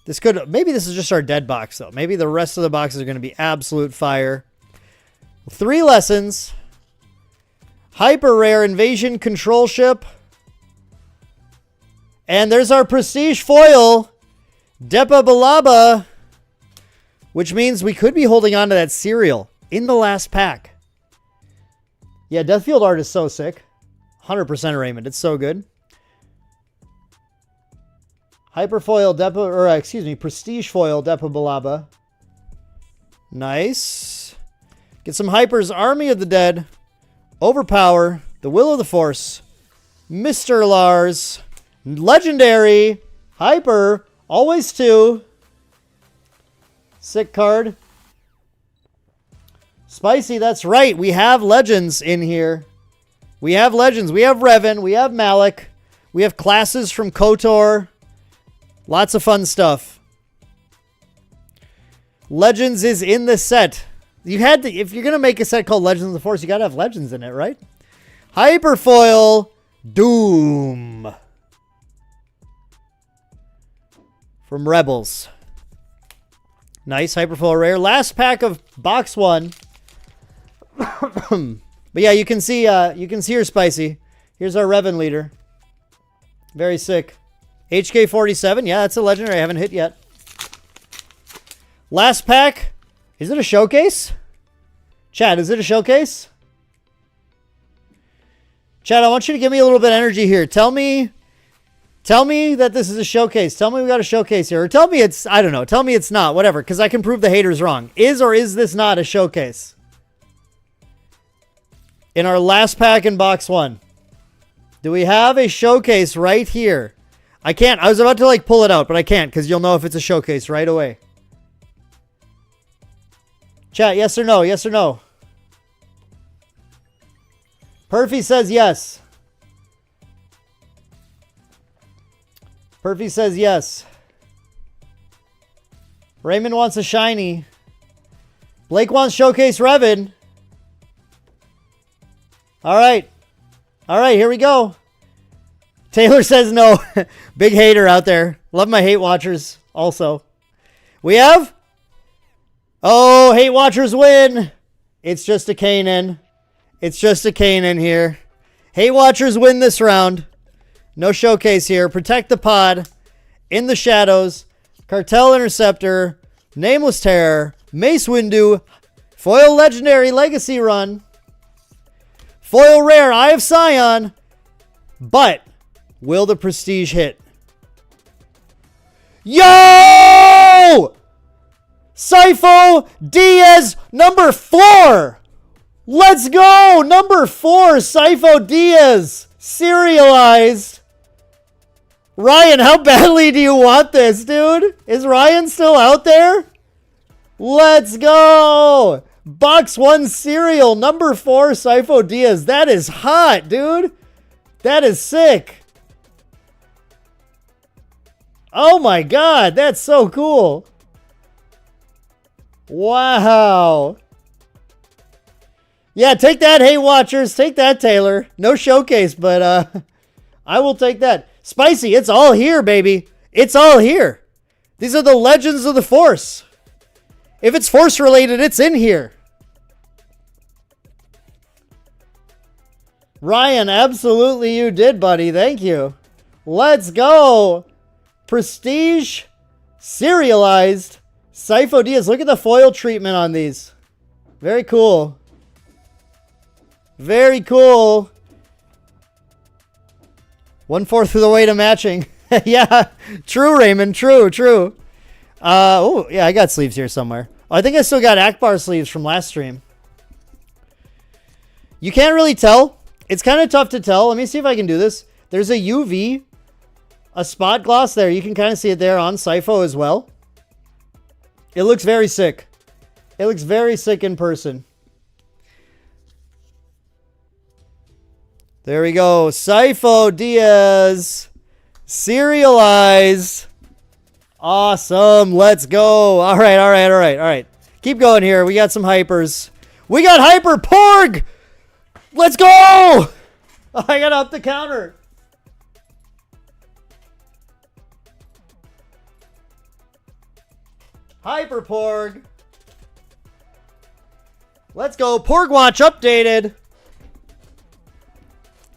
This could, maybe this is just our dead box though. Maybe the rest of the boxes are going to be absolute fire. 3 lessons. Hyper rare invasion control ship. And there's our prestige foil. Depa Balaba. Which means we could be holding on to that cereal in the last pack. Yeah, Deathfield art is so sick. 100% Raymond. It's so good. Hyperfoil Depa, or excuse me, Prestige Foil Depa Balaba. Nice. Get some Hypers. Army of the Dead. Overpower. The Will of the Force. Mr. Lars. Legendary. Hyper. Always 2. Sick card. Spicy, that's right. We have legends in here. We have legends. We have Revan. We have Malik. We have classes from KOTOR. Lots of fun stuff. Legends is in the set. You had to, if you're going to make a set called Legends of the Force, you got to have legends in it, right? Hyperfoil Doom. From Rebels. Nice, Hyperfoil rare. Last pack of box 1. But yeah, you can see her Spicy. Here's our Revan leader. Very sick. HK47. Yeah, that's a legendary I haven't hit yet. Last pack. Is it a showcase? Chad, is it a showcase? Chad, I want you to give me a little bit of energy here. Tell me that this is a showcase. Tell me we got a showcase here. Or tell me it's, I don't know. Tell me it's not. Whatever, because I can prove the haters wrong. Is or is this not a showcase? In our last pack in box 1. Do we have a showcase right here? I can't. I was about to like pull it out, but I can't because you'll know if it's a showcase right away. Chat, yes or no? Yes or no? Perfy says yes. Perfy says yes. Raymond wants a shiny. Blake wants showcase Revan. All right. All right, here we go. Taylor says no. Big hater out there. Love my hate watchers also. We have? Oh, hate watchers win. It's just a Kanan. It's just a Kanan here. Hate watchers win this round. No showcase here. Protect the pod. In the Shadows. Cartel Interceptor. Nameless Terror. Mace Windu. Foil Legendary Legacy Run. Foil Rare Eye of Sion. But will the Prestige hit? Yo! Sifo Diaz number 4. Let's go. Number 4. Sifo Diaz. Serialized. Ryan, how badly do you want this, dude? Is Ryan still out there? Let's go. Box 1 serial. Number 4 Sifo Diaz. That is hot, dude. That is sick. Oh my god. That's so cool. Wow. Yeah, take that, hey watchers. Take that, Taylor. No showcase, but I will take that. Spicy, it's all here, baby. It's all here. These are the legends of the Force. If it's Force related, it's in here. Ryan, absolutely you did, buddy. Thank you. Let's go. Prestige serialized Sifo Diaz. Look at the foil treatment on these. Very cool. Very cool. 1/4 of the way to matching. Yeah, true, Raymond. True, true. Oh, yeah, I got sleeves here somewhere. Oh, I think I still got Akbar sleeves from last stream. You can't really tell. It's kind of tough to tell. Let me see if I can do this. There's a UV, a spot gloss there. You can kind of see it there on Sifo as well. It looks very sick. It looks very sick in person. There we go. Sifo Diaz. Serialized. Awesome. Let's go. All right. Keep going here. We got some hypers. We got Hyper Porg. Let's go. I got to up the counter. Hyper Porg. Let's go. Porg Watch updated.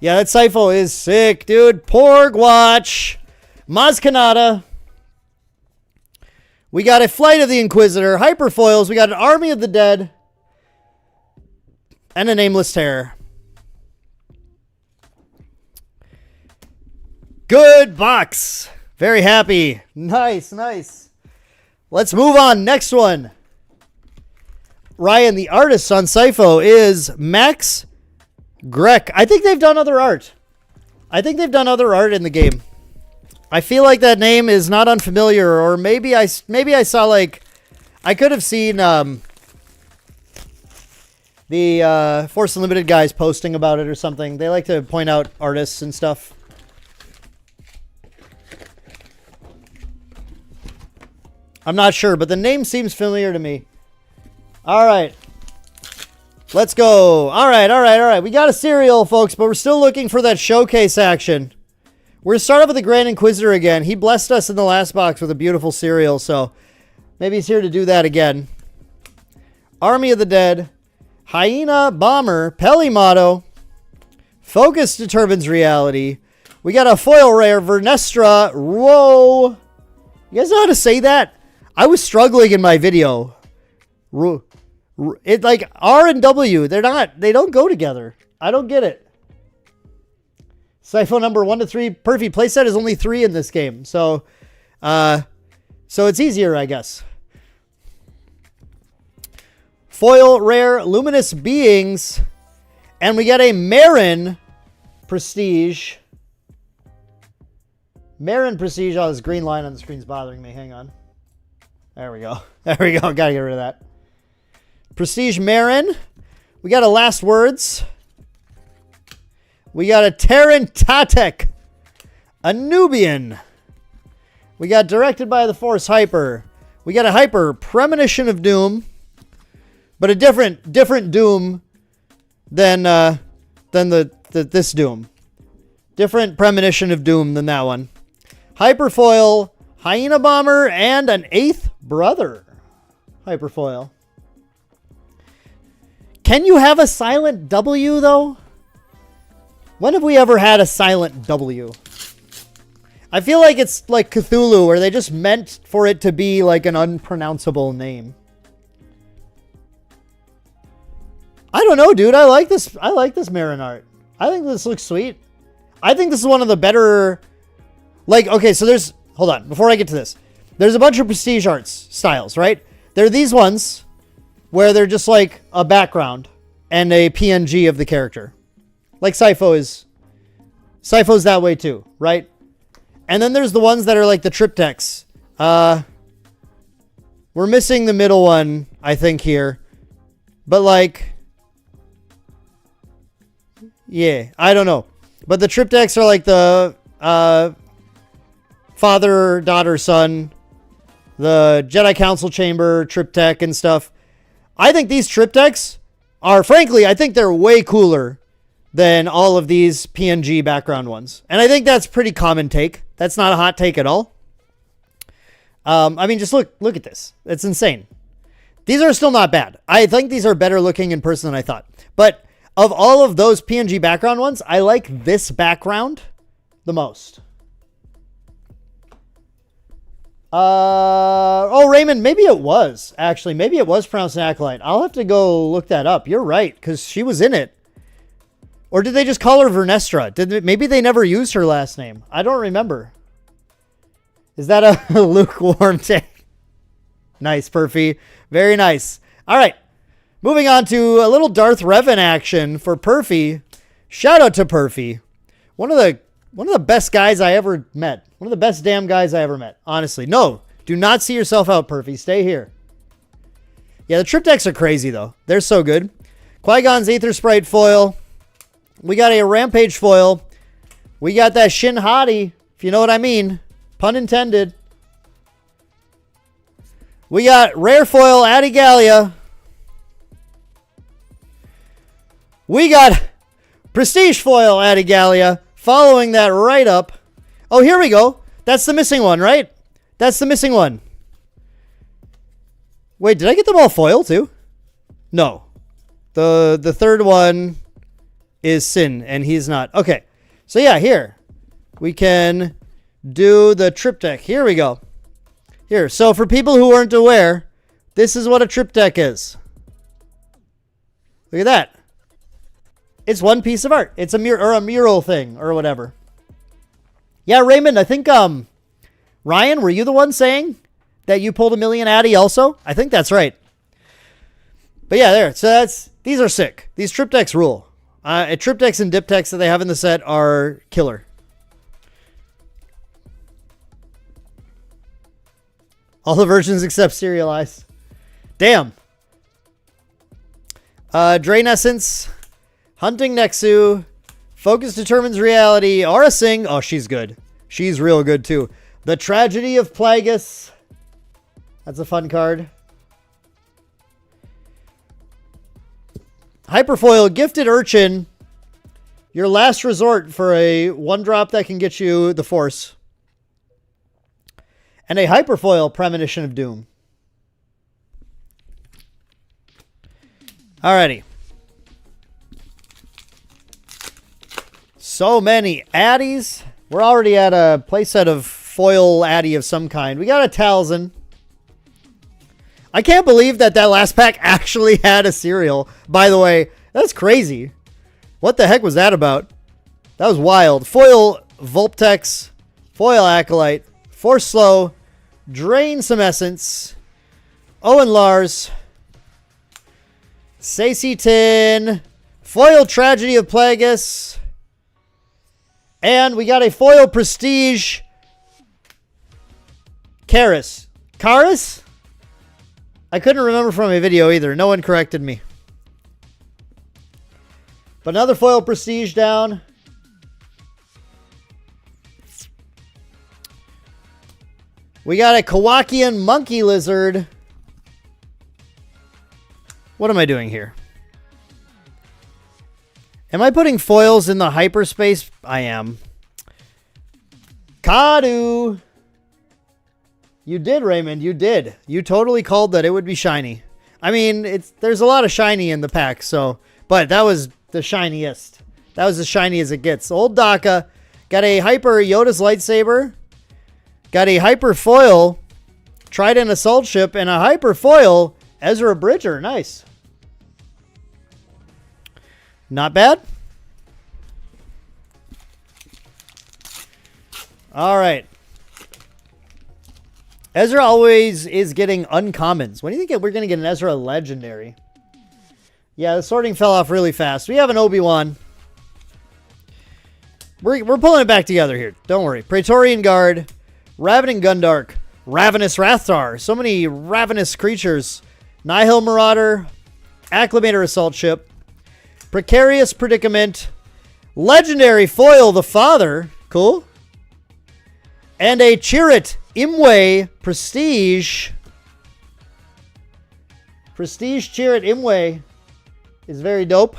Yeah, that Sifo is sick, dude. Porg Watch. Maz Kanata. We got a Flight of the Inquisitor. Hyperfoils. We got an Army of the Dead. And a Nameless Terror. Good box. Very happy. Nice. Let's move on. Next one. Ryan, the artist on Sifo is Max Grek. I think they've done other art. in the game. I feel like that name is not unfamiliar, or maybe I saw, like, I could have seen the Force Unlimited guys posting about it or something. They like to point out artists and stuff. I'm not sure, but the name seems familiar to me. All right. Let's go. All right. We got a cereal, folks, but we're still looking for that showcase action. We're going to start off with the Grand Inquisitor again. He blessed us in the last box with a beautiful cereal, so maybe he's here to do that again. Army of the Dead. Hyena Bomber. Pelimato. Focus determines reality. We got a foil rare. Vernestra. Whoa. You guys know how to say that? I was struggling in my video. It like R and W, they don't go together. I don't get it. Sifo number 1 to 3. Perfect playset is only 3 in this game. So it's easier, I guess. Foil rare Luminous Beings. And we got a Marin Prestige. Marin Prestige. Oh, this green line on the screen's bothering me. Hang on. There we go. Gotta get rid of that. Prestige Marin. We got a Last Words. We got a Terran Tatek. A Nubian. We got Directed by the Force Hyper. We got a Hyper Premonition of Doom. But a different Doom than this Doom. Different Premonition of Doom than that one. Hyperfoil, Hyena Bomber, and an 8th brother. Hyperfoil. Can you have a silent W, though? When have we ever had a silent W? I feel like it's like Cthulhu, where they just meant for it to be like an unpronounceable name. I don't know, dude. I like this Marin art. I think this looks sweet. I think this is one of the better... Like, okay, so there's... Hold on. Before I get to this. There's a bunch of Prestige arts styles, right? There are these ones where they're just like a background and a PNG of the character. Like Sifo's that way too, right? And then there's the ones that are like the triptychs. We're missing the middle one, I think, here. But like... Yeah, I don't know. But the triptychs are like the father, daughter, son, the Jedi Council Chamber triptych and stuff. I think these triptychs are, frankly, I think they're way cooler than all of these PNG background ones. And I think that's pretty common take. That's not a hot take at all. I mean, just look at this. It's insane. These are still not bad. I think these are better looking in person than I thought. But of all of those PNG background ones, I like this background the most. Oh, Raymond, maybe it was. Actually, maybe it was pronounced an acolyte. I'll have to go look that up. You're right, because she was in it. Or did they just call her Vernestra? Maybe they never used her last name. I don't remember. Is that a lukewarm take? Nice, Perfy. Very nice. All right. Moving on to a little Darth Revan action for Perfy. Shout out to Perfy. One of the best guys I ever met. One of the best damn guys I ever met. Honestly. No, do not see yourself out, Perfy. Stay here. Yeah, the triptychs are crazy, though. They're so good. Qui-Gon's Aether Sprite foil. We got a Rampage foil. We got that Shin Hati, if you know what I mean. Pun intended. We got rare foil Adigalia. We got prestige foil Adigalia. Following that right up. Oh, here we go. That's the missing one, right? That's the missing one. Wait, did I get them all foil too? No. The third one is Sin, and he's not. Okay. So yeah, here. We can do the triptych. Here we go. Here. So for people who weren't aware, this is what a triptych is. Look at that. It's one piece of art. It's a mural thing or whatever. Yeah, Raymond, I think Ryan, were you the one saying that you pulled a million Addy also? I think that's right. But yeah, there. So these are sick. These triptychs rule. Triptychs and diptychs that they have in the set are killer. All the versions except serialized. Damn. Drain Essence. Hunting Nexu. Focus Determines Reality. Aura Singh. Oh, she's good. She's real good too. The Tragedy of Plagueis. That's a fun card. Hyperfoil Gifted Urchin. Your last resort for a 1-drop that can get you the Force. And a Hyperfoil Premonition of Doom. Alrighty. So many Addies. We're already at a playset of foil Addy of some kind. We got a Talzin. I can't believe that last pack actually had a cereal. By the way, that's crazy. What the heck was that about? That was wild. Foil Vulptex. Foil Acolyte. Force Slow. Drain some Essence. Owen Lars. Tin. Foil Tragedy of Plagueis. And we got a foil Prestige. Karis. Karis? I couldn't remember from a video either. No one corrected me. But another foil Prestige down. We got a Kowakian Monkey Lizard. What am I doing here? Am I putting foils in the hyperspace? I am. Kadu. You did, Raymond. You did. You totally called that it would be shiny. I mean, there's a lot of shiny in the pack, so... But that was the shiniest. That was as shiny as it gets. Old Daka. Got a Hyper Yoda's Lightsaber. Got a Hyper Foil Trident Assault Ship. And a Hyper Foil Ezra Bridger. Nice. Not bad. All right. Ezra always is getting uncommons. When do you think we're going to get an Ezra Legendary? Yeah, the sorting fell off really fast. We have an Obi-Wan. We're pulling it back together here. Don't worry. Praetorian Guard. Ravening Gundark. Ravenous Rathtar. So many ravenous creatures. Nihil Marauder. Acclimator Assault Ship. Precarious Predicament. Legendary Foil the Father. Cool. And a Chirrut Imwe Prestige. Prestige Chirrut Imwe is very dope.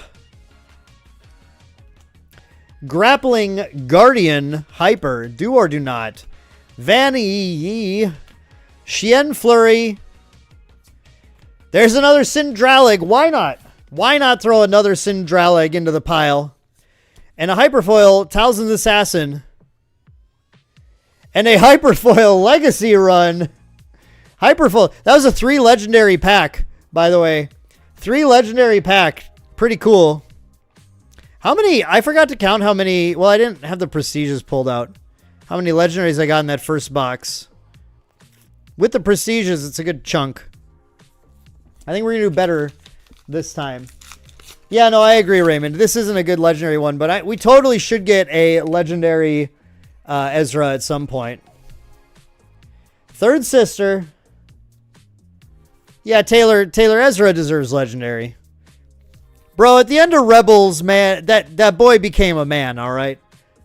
Grappling Guardian Hyper. Do or do not. Vanny. Shien Flurry. There's another Syndralig. Why not? Why not throw another Syndralig into the pile? And a Hyperfoil Talzin's Assassin. And a Hyperfoil Legacy Run. Hyperfoil. That was a 3 legendary pack, by the way. 3 legendary pack. Pretty cool. How many? I forgot to count how many. Well, I didn't have the prestiges pulled out. How many legendaries I got in that first box. With the prestiges, it's a good chunk. I think we're going to do better this time. Yeah, no, I agree, Raymond. This isn't a good legendary one, but we totally should get a legendary Ezra at some point. Third Sister. Yeah, Taylor Ezra deserves legendary. Bro, at the end of Rebels, man, that boy became a man, all right?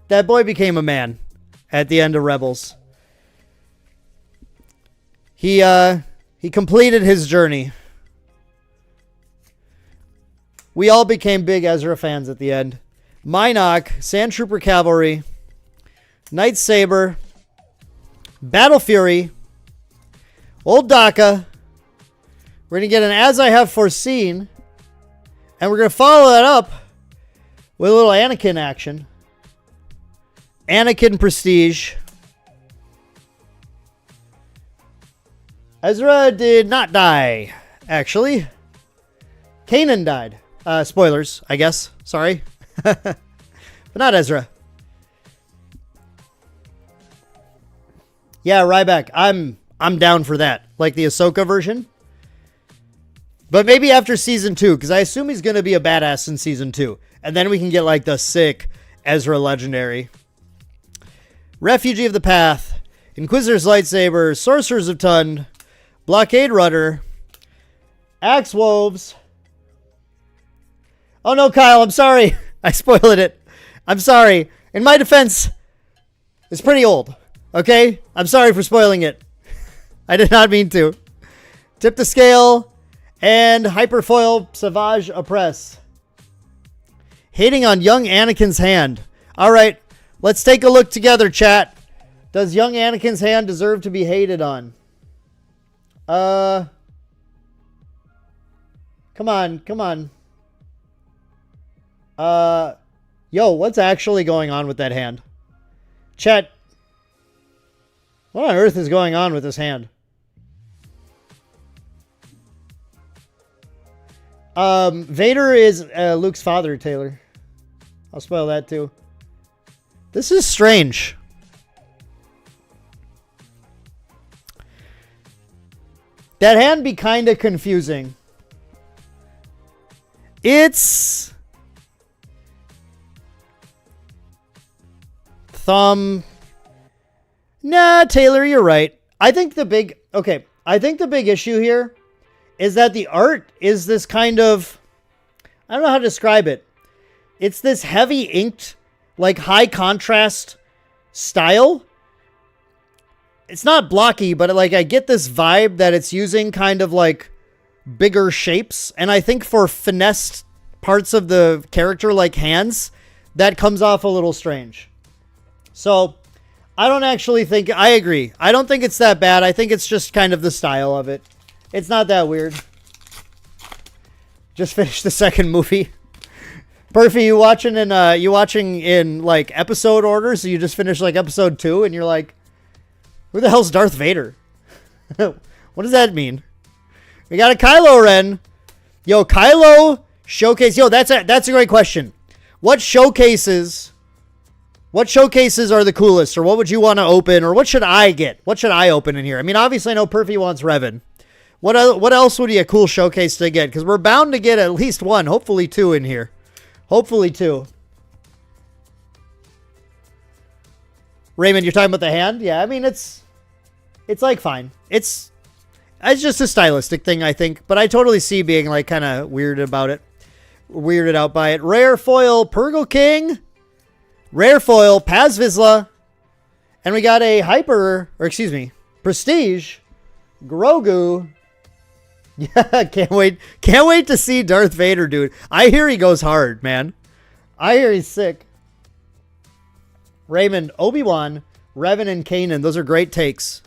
That boy became a man at the end of Rebels. He completed his journey. We all became big Ezra fans at the end. Minoc, Sand Trooper Cavalry, Night Saber, Battle Fury, Old Daka. We're going to get an As I Have Foreseen. And we're going to follow that up with a little Anakin action. Anakin Prestige. Ezra did not die, actually. Kanan died. Spoilers, I guess. Sorry. But not Ezra. Yeah, Ryback. I'm down for that. Like the Ahsoka version. But maybe after season 2, because I assume he's going to be a badass in season 2. And then we can get like the sick Ezra legendary. Refugee of the Path. Inquisitor's Lightsaber. Sorcerers of Tund. Blockade Rudder. Axe Wolves. Oh no, Kyle, I'm sorry. I spoiled it. I'm sorry. In my defense, it's pretty old. Okay? I'm sorry for spoiling it. I did not mean to. Tip the Scale. And Hyperfoil Savage Oppress. Hating on young Anakin's hand. Alright, let's take a look together, chat. Does young Anakin's hand deserve to be hated on? Come on. Yo, what's actually going on with that hand? Chat, what on earth is going on with this hand? Vader is Luke's father, Taylor. I'll spoil that too. This is strange. That hand be kind of confusing. It's thumb. Nah, Taylor, you're right. I think the big issue here is that the art is this kind of, I don't know how to describe it. It's this heavy inked, like high contrast style. It's not blocky, but like I get this vibe that it's using kind of like bigger shapes. And I think for finessed parts of the character, like hands, that comes off a little strange. So I don't actually think, I agree. I don't think it's that bad. I think it's just kind of the style of it. It's not that weird. Just finished the second movie. Perfy, you watching in like episode order, so you just finished like episode 2 and you're like, who the hell's Darth Vader? What does that mean? We got a Kylo Ren. Yo, Kylo showcase. Yo, that's a great question. What showcases are the coolest, or what would you want to open, or what should I get? What should I open in here? I mean, obviously I know Perfy wants Revan. What else would be a cool showcase to get? Because we're bound to get at least one, hopefully 2 in here. Hopefully 2. Raymond, you're talking about the hand? Yeah, I mean, it's like fine. It's just a stylistic thing, I think. But I totally see being like kind of weirded out by it. Rare foil Purgle King. Rare foil Paz Vizsla. And we got a Prestige Grogu. Yeah, can't wait to see Darth Vader, dude. I hear he goes hard, man. I hear he's sick. Raymond, Obi-Wan, Revan, and Kanan. Those are great takes.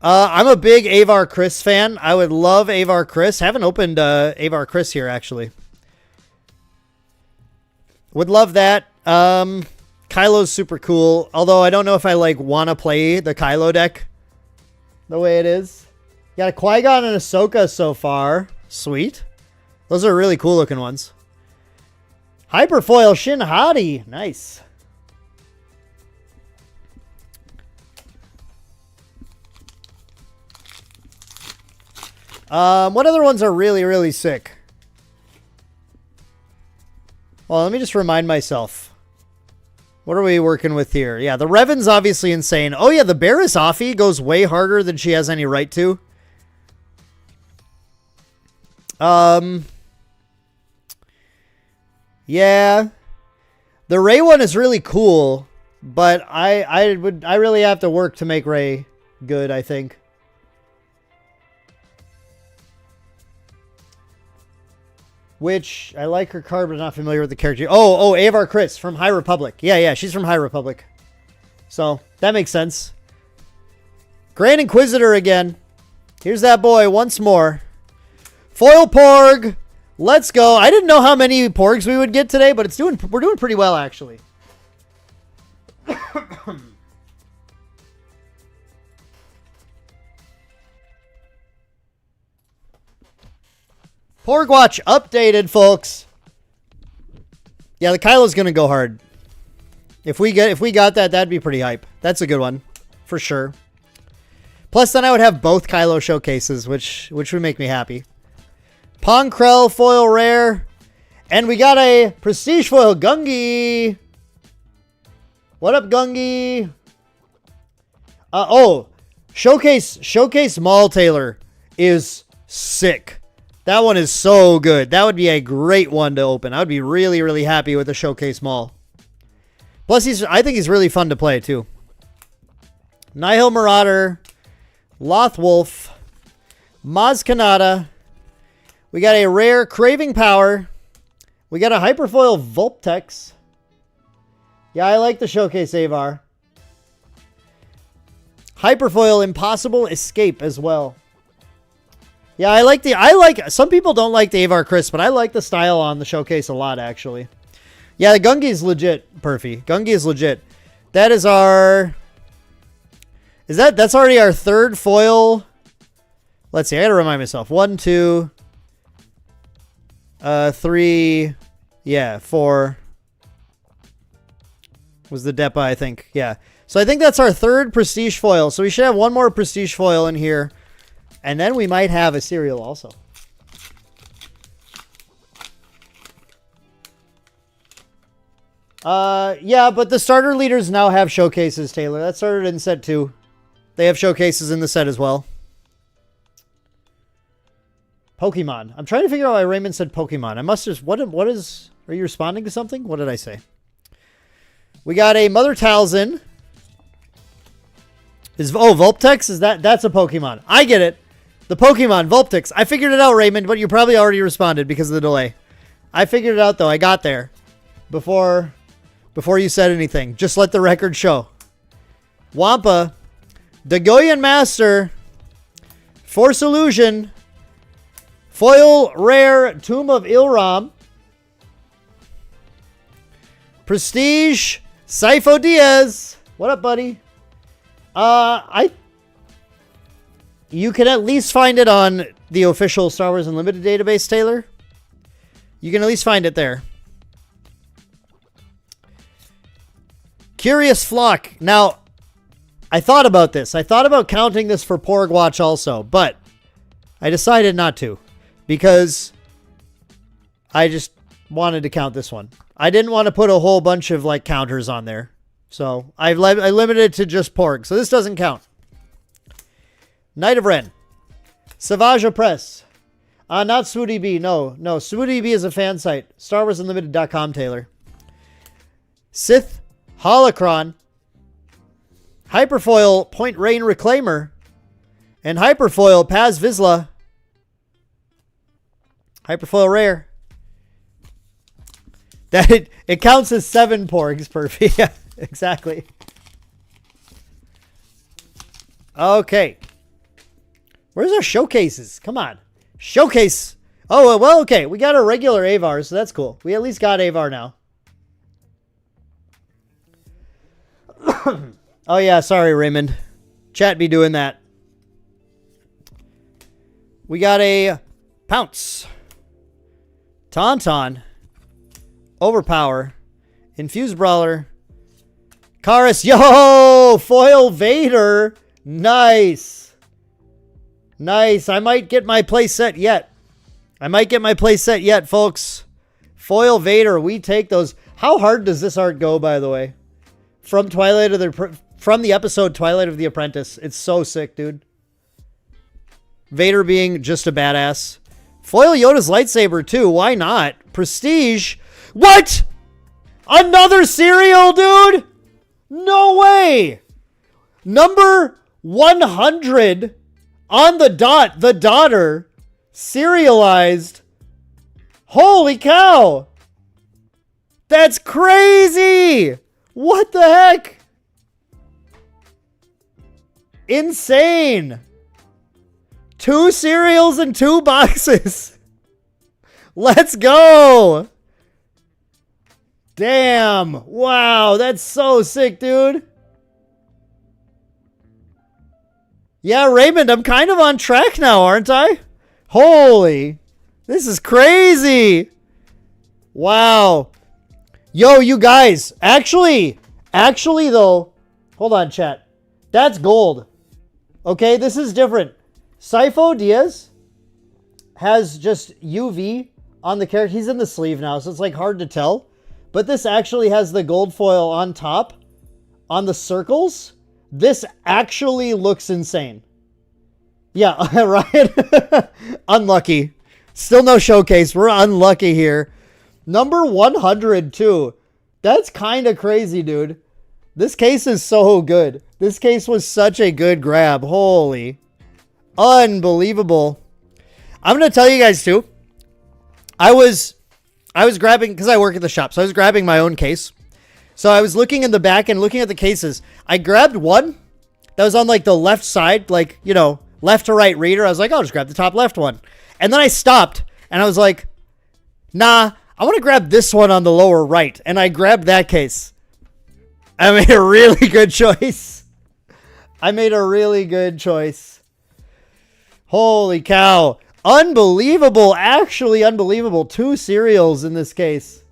I'm a big Avar Kriss fan. I would love Avar Kriss. Haven't opened Avar Kriss here, actually. Would love that. Kylo's super cool. Although I don't know if I like want to play the Kylo deck the way it is. Got a Qui-Gon and Ahsoka so far. Sweet. Those are really cool looking ones. Hyperfoil Shin Hati. Nice. What other ones are really, really sick? Well, let me just remind myself. What are we working with here? Yeah, the Revan's obviously insane. Oh, yeah, the Barris Offie goes way harder than she has any right to. Yeah. The Ray one is really cool, but I really have to work to make Ray good, I think. Which, I like her card, but not familiar with the character. Oh, Avar Chris from High Republic. Yeah, she's from High Republic. So, that makes sense. Grand Inquisitor again. Here's that boy once more. Foil Porg. Let's go. I didn't know how many Porgs we would get today, but we're doing pretty well, actually. Porg Watch updated, folks. Yeah, the Kylo's gonna go hard. If we got that, that'd be pretty hype. That's a good one, for sure. Plus, then I would have both Kylo showcases, which would make me happy. Ponkrell foil rare, and we got a prestige foil Gungi. What up, Gungi? Showcase Maul Taylor is sick. That one is so good. That would be a great one to open. I would be really, really happy with the Showcase Maul. Plus, I think he's really fun to play, too. Nihil Marauder. Lothwolf. Maz Kanata. We got a rare Craving Power. We got a Hyperfoil Vulptex. Yeah, I like the Showcase Avar. Hyperfoil Impossible Escape as well. Yeah, I like some people don't like the Avar Chris, but I like the style on the Showcase a lot, actually. Yeah, the Gungi is legit, Perfy. Gungi is legit. That is that's already our third foil. Let's see, I gotta remind myself. 1, 2, 3, yeah, 4 was the Depa, I think. Yeah. So I think that's our third prestige foil. So we should have one more prestige foil in here. And then we might have a cereal also. Yeah, but the starter leaders now have showcases, Taylor. That started in set 2. They have showcases in the set as well. Pokemon. I'm trying to figure out why Raymond said Pokemon. I must just... What is... Are you responding to something? What did I say? We got a Mother Talzin. Vulptex? That's a Pokemon. I get it. The Pokemon, Vulptex. I figured it out, Raymond, but you probably already responded because of the delay. I figured it out, though. I got there before you said anything. Just let the record show. Wampa. Dagoyan Master. Force Illusion. Foil Rare Tomb of Ilram. Prestige Sifo Diaz. What up, buddy? You can at least find it on the official Star Wars Unlimited database, Taylor. You can at least find it there. Curious Flock. Now, I thought about this. I thought about counting this for Porg Watch also, but I decided not to because I just wanted to count this one. I didn't want to put a whole bunch of like counters on there. So I limited it to just Porg. So this doesn't count. Knight of Ren. Savage Press. Not Swooty B. No. Swooty B is a fan site. StarWarsUnlimited.com, Taylor. Sith Holocron. Hyperfoil Point Rain Reclaimer. And Hyperfoil Paz Vizsla. Hyperfoil Rare. It counts as 7 Porgs, Perfy. Yeah, exactly. Okay. Where's our showcases? Come on. Showcase. Oh, well, okay. We got a regular Avar, so that's cool. We at least got Avar now. Oh, yeah. Sorry, Raymond. Chat be doing that. We got a Pounce. Tauntaun. Overpower. Infused Brawler. Karis. Yo! Foil Vader. Nice. Nice. I might get my play set yet. Folks. Foil Vader. We take those. How hard does this art go, by the way? from from the episode Twilight of the Apprentice. It's so sick, dude. Vader being just a badass. Foil Yoda's lightsaber too. Why not? Prestige. What? Another cereal, dude? No way. Number 100 on the dot. The daughter. Serialized. Holy cow. That's crazy. What the heck? Insane. 2 cereals and 2 boxes. Let's go. Damn. Wow, that's so sick, dude. Yeah, Raymond, I'm kind of on track now, aren't I? Holy. This is crazy. Wow. Yo, you guys. Actually though, hold on, chat. That's gold. Okay, this is different. Sifo Diaz has just UV on the character. He's in the sleeve now, so it's like hard to tell. But this actually has the gold foil on top, on the circles. This actually looks insane. Yeah, Ryan. Unlucky. Still no showcase. We're unlucky here. Number 100 too. That's kind of crazy, dude. This case is so good. This case was such a good grab. Holy. Unbelievable. I'm going to tell you guys too. I was grabbing, because I work at the shop, so I was grabbing my own case. So I was looking in the back and looking at the cases. I grabbed one that was on like the left side, like, you know, left to right reader. I was like, I'll just grab the top left one. And then I stopped and I was like, nah, I want to grab this one on the lower right. And I grabbed that case. I made a really good choice. Holy cow. Unbelievable. Actually unbelievable. 2 cereals in this case.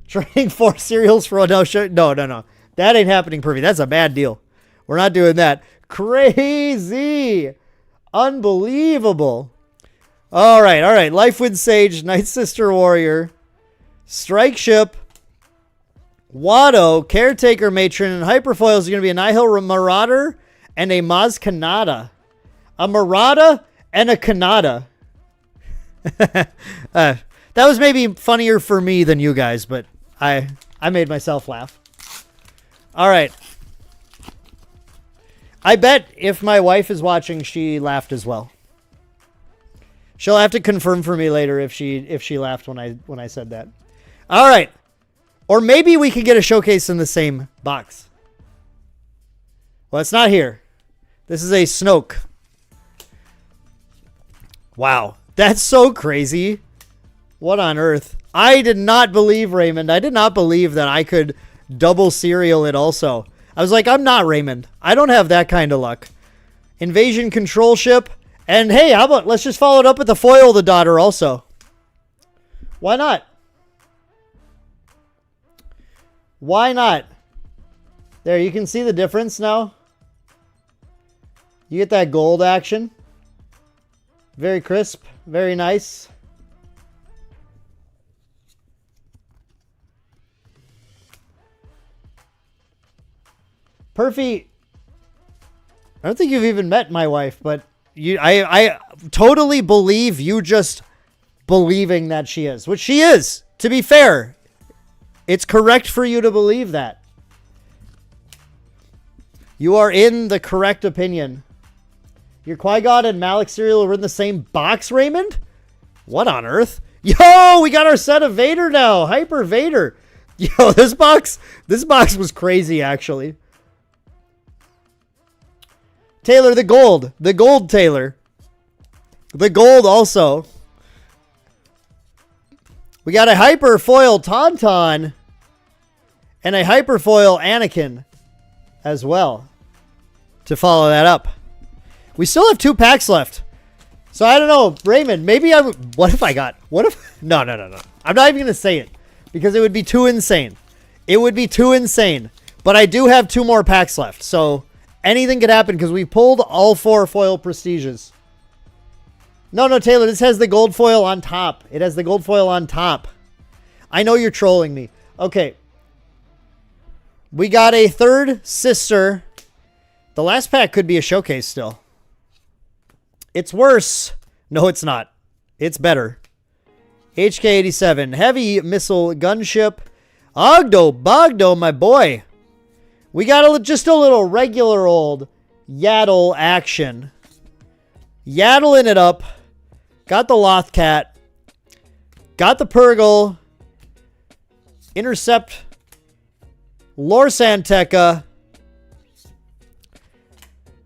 Trading 4 cereals for a no show. No. That ain't happening, Pervy. That's a bad deal. We're not doing that. Crazy. Unbelievable. All right. Life with Sage, Night Sister Warrior, Strike Ship, Watto, Caretaker Matron, and Hyperfoils are going to be a Nihil Marauder and a Maz Kanata. A Marauder and a Kanata. That was maybe funnier for me than you guys, but I made myself laugh. All right. I bet if my wife is watching, she laughed as well. She'll have to confirm for me later if she laughed when I said that. All right. Or maybe we can get a showcase in the same box. Well, it's not here. This is a Snoke. Wow. That's so crazy. What on earth? I did not believe, Raymond. I did not believe that I could double serial it also. I was like, I'm not Raymond. I don't have that kind of luck. Invasion Control Ship. And hey, how about let's just follow it up with the foil the daughter also. Why not? Why not? There, you can see the difference now. You get that gold action. Very crisp. Very nice. Perfy, I don't think you've even met my wife, but I totally believe you just believing that she is, which she is. To be fair, it's correct for you to believe that. You are in the correct opinion. Your Qui-Gon and Malik cereal are in the same box, Raymond? What on earth? Yo, we got our set of Vader now. Hyper Vader. Yo, this box was crazy, actually. Taylor, the gold. The gold, Taylor. The gold also. We got a Hyper Foil Tauntaun and a Hyper Foil Anakin as well to follow that up. We still have 2 packs left. So I don't know, Raymond, maybe what if I got, no. I'm not even going to say it because it would be too insane. It would be too insane. But I do have 2 more packs left. So anything could happen because we pulled all 4 foil prestiges. No, Taylor, this has the gold foil on top. It has the gold foil on top. I know you're trolling me. Okay. We got a third sister. The last pack could be a showcase still. It's worse. No, it's not. It's better. HK-87. Heavy missile gunship. Ogdo Bogdo, my boy. We got just a little regular old Yaddle action. Yaddling it up. Got the Lothcat. Got the Purgle. Intercept. Lorsanteca.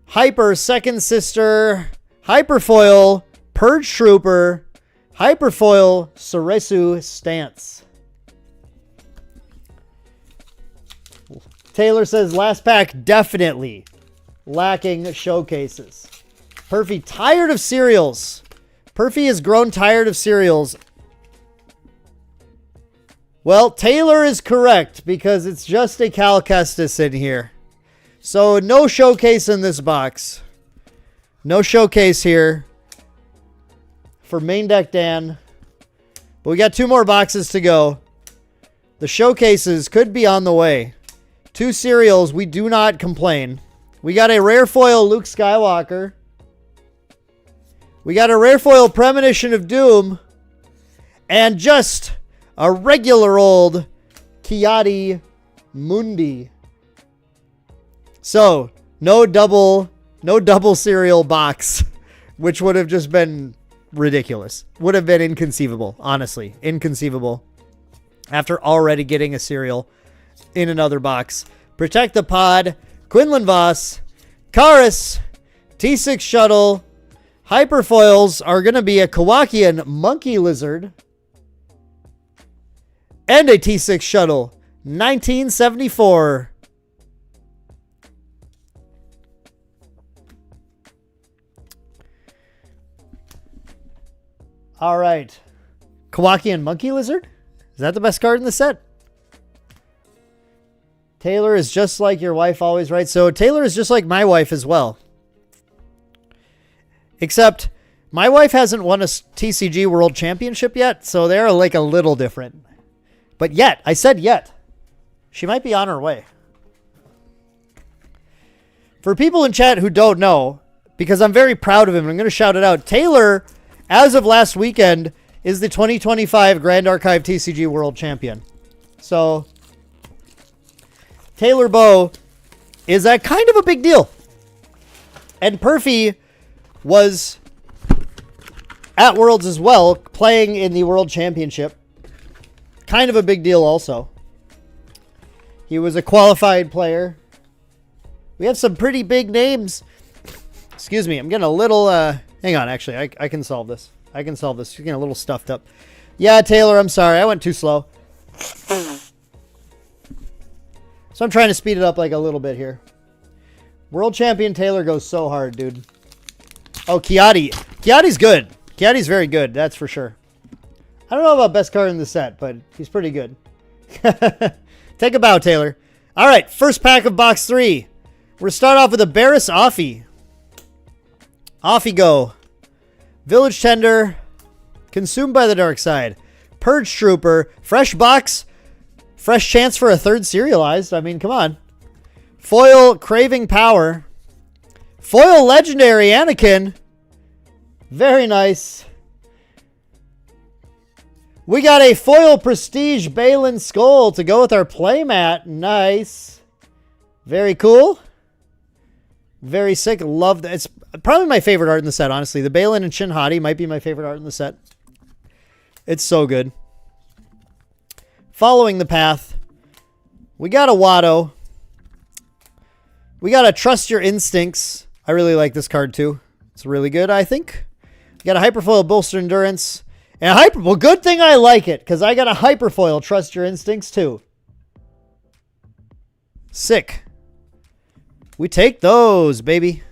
Hyper Second Sister. Hyperfoil. Purge Trooper. Hyperfoil. Ceresu Stance. Taylor says last pack definitely lacking showcases. Perfy tired of cereals. Perfy has grown tired of cereals. Well, Taylor is correct because it's just a Cal Kestis in here. So no showcase in this box. No showcase here for Main Deck Dan. But we got 2 more boxes to go. The showcases could be on the way. 2 cereals, we do not complain. We got a rare foil Luke Skywalker. We got a rare foil Premonition of Doom. And just a regular old Kiadi Mundi. So, no double cereal box, which would have just been ridiculous. Would have been inconceivable, honestly. Inconceivable. After already getting a cereal in another box. Protect the Pod, Quinlan Voss, Karis, T6 Shuttle. Hyperfoils are going to be a Kowakian Monkey Lizard. And a T6 Shuttle. 1974. All right. Kowakian Monkey Lizard? Is that the best card in the set? Taylor is just like your wife always, right? So Taylor is just like my wife as well. Except my wife hasn't won a TCG World Championship yet, so they're like a little different. But yet, I said yet. She might be on her way. For people in chat who don't know, because I'm very proud of him, I'm going to shout it out. Taylor, as of last weekend, is the 2025 Grand Archive TCG World Champion. So, Taylor Bow is a kind of a big deal. And Perfy was at Worlds as well, playing in the World Championship. Kind of a big deal also. He was a qualified player. We have some pretty big names. Excuse me, I'm getting a little... hang on, actually, I can solve this. I can solve this. You're getting a little stuffed up. Yeah, Taylor, I'm sorry. I went too slow. So I'm trying to speed it up like a little bit here. World Champion Taylor goes so hard, dude. Oh, Kiadi. Kiadi's good. Kiadi's very good, that's for sure. I don't know about best card in the set, but he's pretty good. Take a bow, Taylor. All right, first pack of box 3. We're going to start off with a Barris Offie. Offie go. Village Tender. Consumed by the Dark Side. Purge Trooper. Fresh box. Fresh chance for a third serialized. I mean, come on. Foil Craving Power. Foil Legendary Anakin. Very nice. We got a Foil Prestige Balin Skull to go with our playmat. Nice. Very cool. Very sick. Love that. It's probably my favorite art in the set, honestly. The Balin and Shin Hati might be my favorite art in the set. It's so good. Following the Path. We got a Watto. We got a Trust Your Instincts. I really like this card too. It's really good, I think. We got a Hyperfoil Bolster Endurance. And a well, good thing I like it, because I got a Hyperfoil Trust Your Instincts too. Sick. We take those, baby.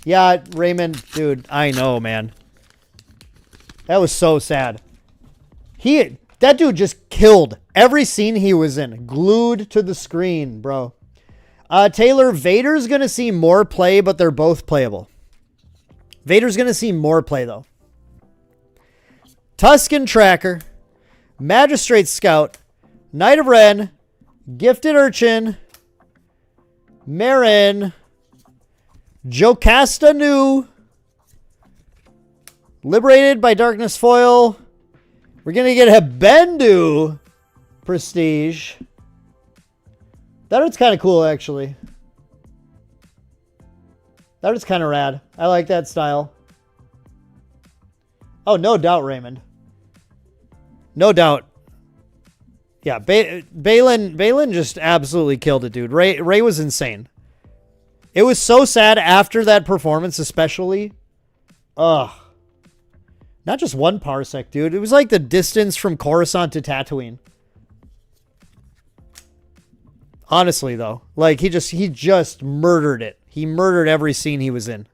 Yeah, Raymond, dude, I know, man. That was so sad. That dude just killed every scene he was in. Glued to the screen, bro. Taylor, Vader's going to see more play, but they're both playable. Vader's going to see more play, though. Tusken Tracker. Magistrate Scout. Knight of Ren. Gifted Urchin. Marin. Jocasta New. Liberated by Darkness Foil. We're going to get a Bendu Prestige. That art's kind of cool, actually. That art's kind of rad. I like that style. Oh, no doubt, Raymond. No doubt. Yeah, Balin just absolutely killed it, dude. Ray was insane. It was so sad after that performance, especially. Ugh. Not just 1 parsec, dude. It was like the distance from Coruscant to Tatooine. Honestly, though. Like, he just murdered it. He murdered every scene he was in.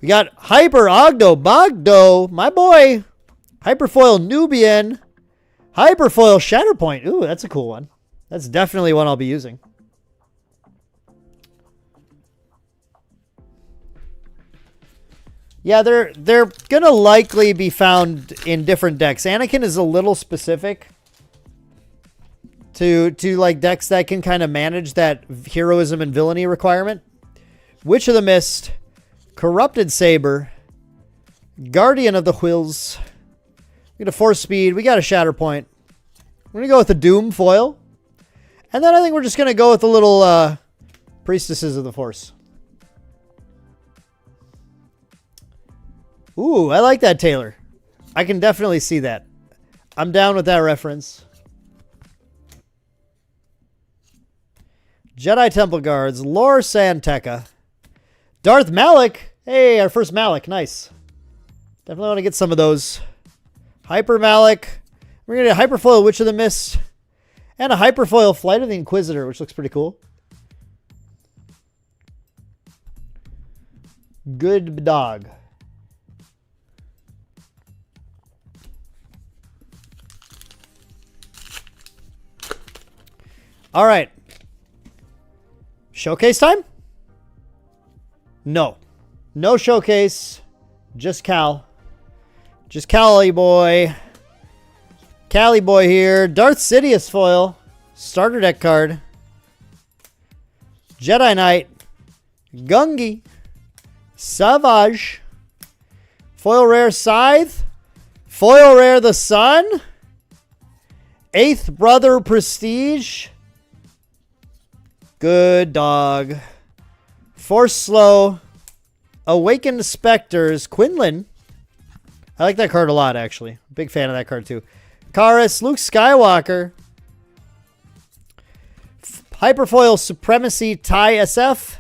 We got Hyper Ogdo Bogdo, my boy. Hyperfoil Nubian. Hyperfoil Shatterpoint. Ooh, that's a cool one. That's definitely one I'll be using. Yeah, they're going to likely be found in different decks. Anakin is a little specific to like decks that can kind of manage that heroism and villainy requirement. Witch of the Mist, Corrupted Saber, Guardian of the Whills. We got a Force Speed. We got a Shatterpoint. We're going to go with the Doom foil. And then I think we're just going to go with the little Priestesses of the Force. Ooh, I like that, Taylor. I can definitely see that. I'm down with that reference. Jedi Temple Guards, Lor Santeca, Darth Malik. Hey, our first Malik. Nice. Definitely want to get some of those. Hyper Malik. We're going to get a Hyperfoil Witch of the Mist. And a Hyperfoil Flight of the Inquisitor, which looks pretty cool. Good dog. All right. Showcase time? No. No showcase. Just Cal. Just Cali boy. Cali boy here. Darth Sidious foil. Starter deck card. Jedi Knight. Gungi. Savage. Foil rare Scythe. Foil rare the Sun. 8th Brother Prestige. Good dog. Force Slow. Awakened Spectres. Quinlan. I like that card a lot, actually. Big fan of that card, too. Karis. Luke Skywalker. Hyperfoil Supremacy Ty SF.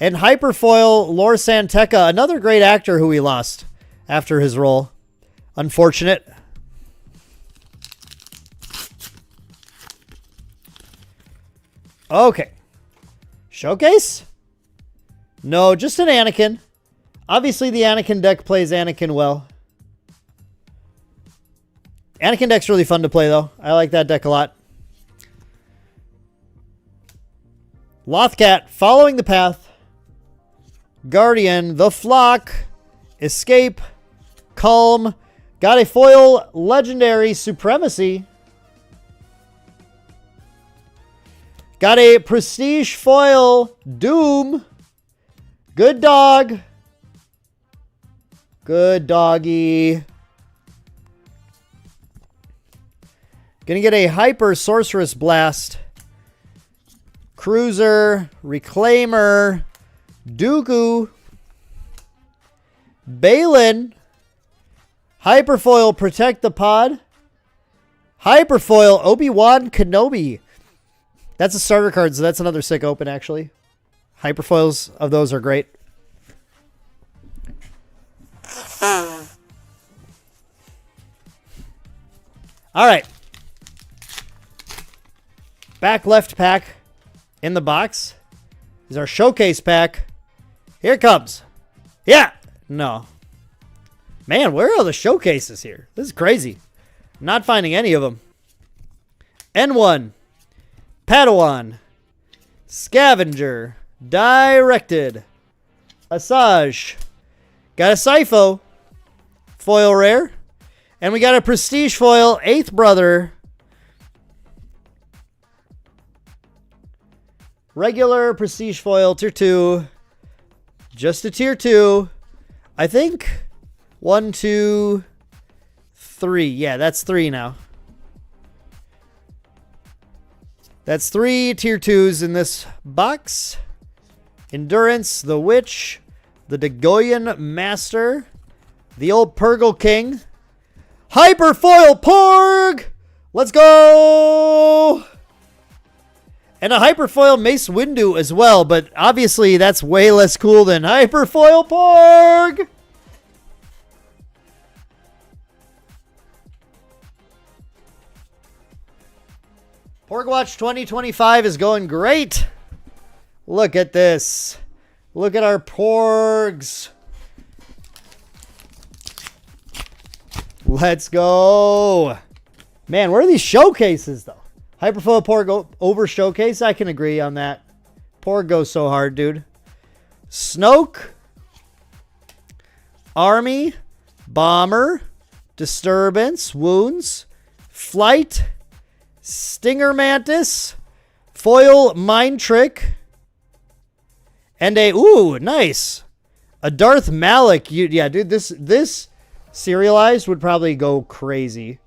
And Hyperfoil Lor Santeca. Another great actor who we lost after his role. Unfortunate. Okay. Showcase? No, just an Anakin. Obviously, the Anakin deck plays Anakin well. Anakin deck's really fun to play, though. I like that deck a lot. Lothcat, Following the Path. Guardian, The Flock. Escape. Calm. Got a foil Legendary Supremacy. Got a Prestige foil Doom. Good dog. Good doggy. Gonna get a Hyper Sorceress Blast. Cruiser. Reclaimer. Dooku. Balin. Hyperfoil Protect the Pod. Hyperfoil Obi-Wan Kenobi. That's a starter card, so that's another sick open, actually. Hyperfoils of those are great. All right. Back left pack in the box is our showcase pack. Here it comes. Yeah. No. Man, where are the showcases here? This is crazy. I'm not finding any of them. N1. Padawan. Scavenger. Directed. Asajj. Got a Sipho. Foil rare. And we got a Prestige foil 8th Brother. Regular, prestige foil, tier 2. Just a tier 2. I think 1, 2, 3. Yeah, that's 3 now. That's 3 tier 2s in this box. Endurance, the Witch, the Dagoyan Master, the old Purgle King, Hyperfoil Porg! Let's go! And a Hyperfoil Mace Windu as well, but obviously that's way less cool than Hyperfoil Porg! Porgwatch 2025 is going great. Look at this. Look at our Porgs. Let's go. Man, where are these showcases, though? Hyperfoil Porg over showcase? I can agree on that. Porg goes so hard, dude. Snoke. Army. Bomber. Disturbance. Wounds. Flight. Stinger Mantis. Foil Mind Trick. And a, ooh, nice. A Darth Malik. Yeah, dude, this serialized would probably go crazy.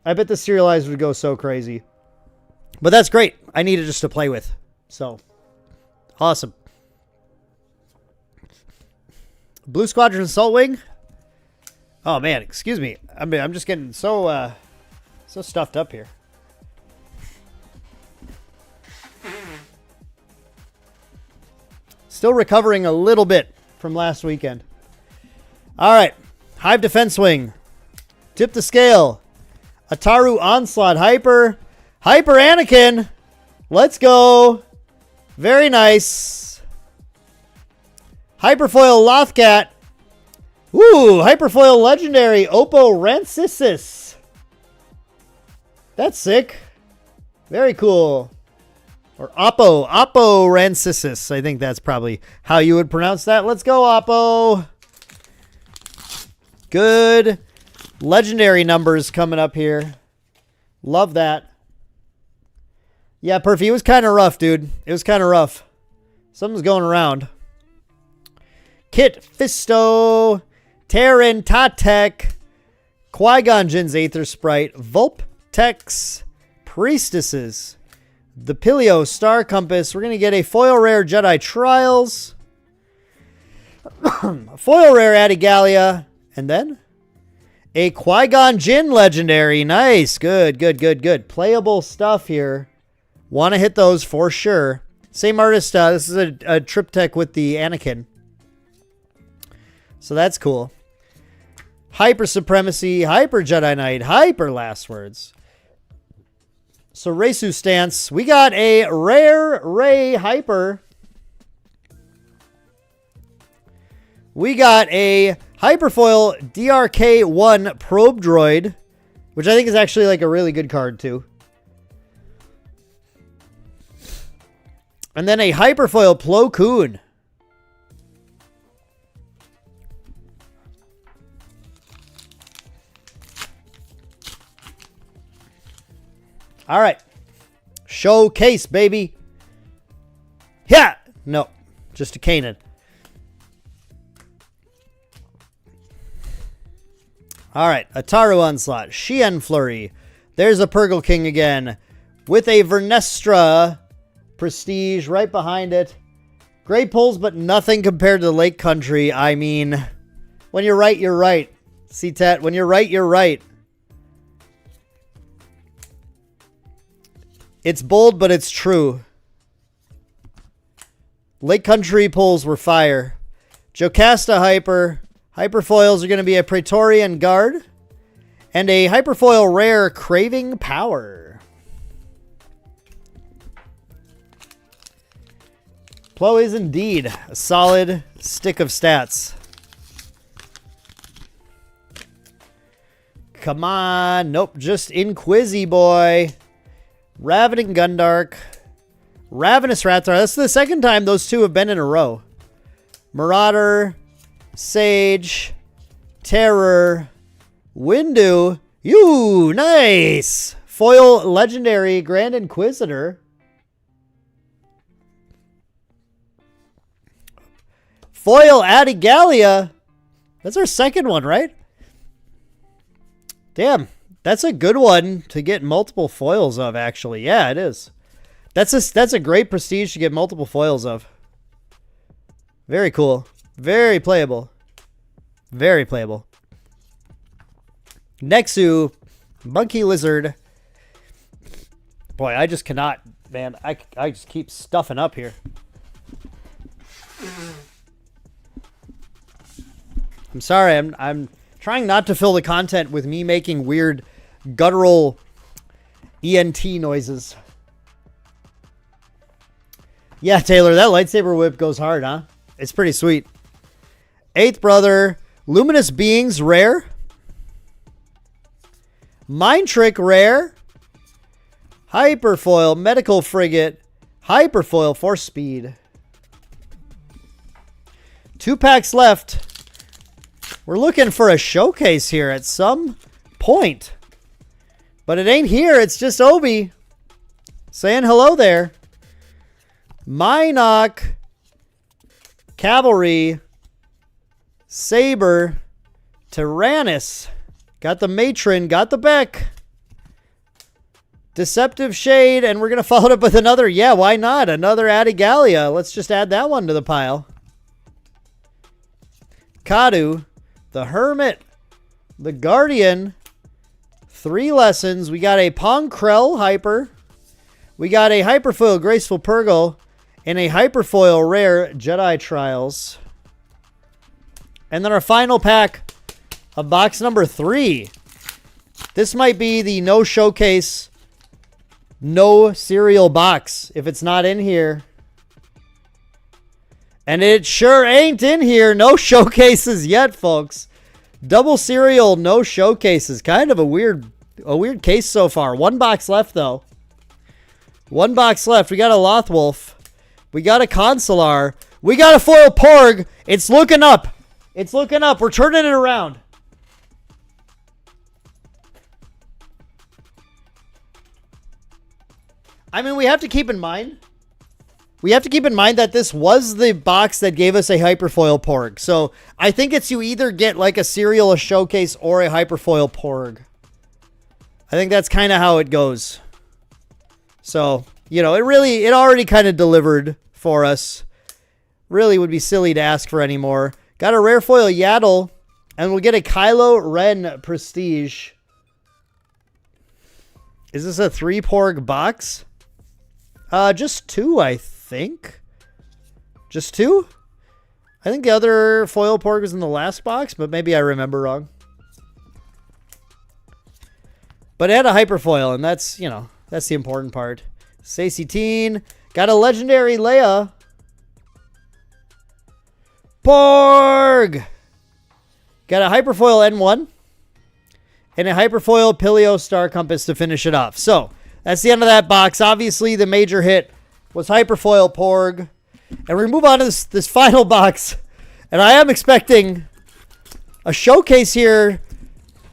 I bet the serialized would go so crazy. But that's great. I need it just to play with. So, awesome. Blue Squadron Assault Wing. Oh, man, excuse me. I'm just getting so stuffed up here. Still recovering a little bit from last weekend. All right. Hive Defense Wing. Tip the Scale. Ataru Onslaught Hyper. Hyper Anakin. Let's go. Very nice. Hyperfoil Lothcat. Ooh, Hyperfoil Legendary Oppo Rancisis. That's sick. Very cool. Or Oppo Rancisis. I think that's probably how you would pronounce that. Let's go, Oppo. Good legendary numbers coming up here. Love that. Yeah, Perfy, it was kind of rough, dude. It was kind of rough. Something's going around. Kit Fisto. Terran Tatek. Qui-Gon Jinn's Aether Sprite. Vulptex. Priestesses. The Pilio Star Compass. We're going to get a foil rare Jedi Trials. Foil rare Adigalia. And then a Qui-Gon Jinn Legendary. Nice. Good. Playable stuff here. Want to hit those for sure. Same artist. This is a triptych with the Anakin. So that's cool. Hyper Supremacy. Hyper Jedi Knight. Hyper Last Words. So Resu Stance. We got a rare Ray Hyper. We got a Hyperfoil DRK1 Probe Droid, which I think is actually like a really good card too. And then a Hyperfoil Plo Koon. All right. Showcase, baby. Yeah. No, just a Kanan. All right. Ataru Onslaught. Shien Flurry. There's a Purgle King again with a Vernestra Prestige right behind it. Great pulls, but nothing compared to the Lake Country. I mean, when you're right, you're right. C-Tat, when you're right, you're right. It's bold, but it's true. Lake Country pulls were fire. Jocasta Hyper. Hyperfoils are going to be a Praetorian Guard. And a Hyperfoil Rare Craving Power. Plo is indeed a solid stick of stats. Come on. Nope, just Inquisi boy. Ravening Gundark. Ravenous Rathar. That's the second time those two have been in a row. Marauder. Sage. Terror. Windu. You nice. Foil Legendary Grand Inquisitor. Foil Adigalia. That's our second one, right? Damn. That's a good one to get multiple foils of, actually. Yeah, it is. That's a great prestige to get multiple foils of. Very cool. Very playable. Very playable. Nexu. Monkey Lizard. Boy, I just cannot, man. I just keep stuffing up here. I'm sorry. I'm trying not to fill the content with me making weird guttural ENT noises. Yeah, Taylor, that lightsaber whip goes hard, huh? It's pretty sweet. Eighth Brother. Luminous Beings, rare. Mind Trick, rare. Hyperfoil, Medical Frigate. Hyperfoil, Force Speed. 2 packs left. We're looking for a showcase here at some point. But it ain't here. It's just Obi saying hello there. Minoc. Cavalry. Saber. Tyrannus. Got the Matron. Got the Beck. Deceptive Shade. And we're going to follow it up with another. Yeah, why not? Another Adigalia. Let's just add that one to the pile. Kadu. The Hermit. The Guardian. 3 lessons. We got a Ponkrell Hyper. We got a Hyperfoil Graceful Purgle. And a Hyperfoil Rare Jedi Trials. And then our final pack of box number 3. This might be the no showcase, no cereal box if it's not in here. And it sure ain't in here. No showcases yet, folks. Double cereal, no showcases. Kind of a weird case so far. 1 box left, though. 1 box left. We got a Lothwolf. We got a Consular. We got a foil Porg. It's looking up. It's looking up. We're turning it around. I mean, we have to keep in mind. We have to keep in mind that this was the box that gave us a Hyperfoil Porg. So I think it's you either get like a cereal, a showcase, or a Hyperfoil Porg. I think that's kind of how it goes. So, you know, it already kind of delivered for us. Really would be silly to ask for any more. Got a rare foil Yaddle, and we'll get a Kylo Ren Prestige. Is this a 3 Porg box? Just 2, I think. Just 2? I think the other foil Porg was in the last box, but maybe I remember wrong. But it had a Hyperfoil, and that's, you know, that's the important part. Stacey Teen. Got a legendary Leia. Porg! Got a Hyperfoil N1. And a Hyperfoil Pilio Star Compass to finish it off. So, that's the end of that box. Obviously, the major hit was Hyperfoil Porg. And we move on to this final box. And I am expecting a showcase here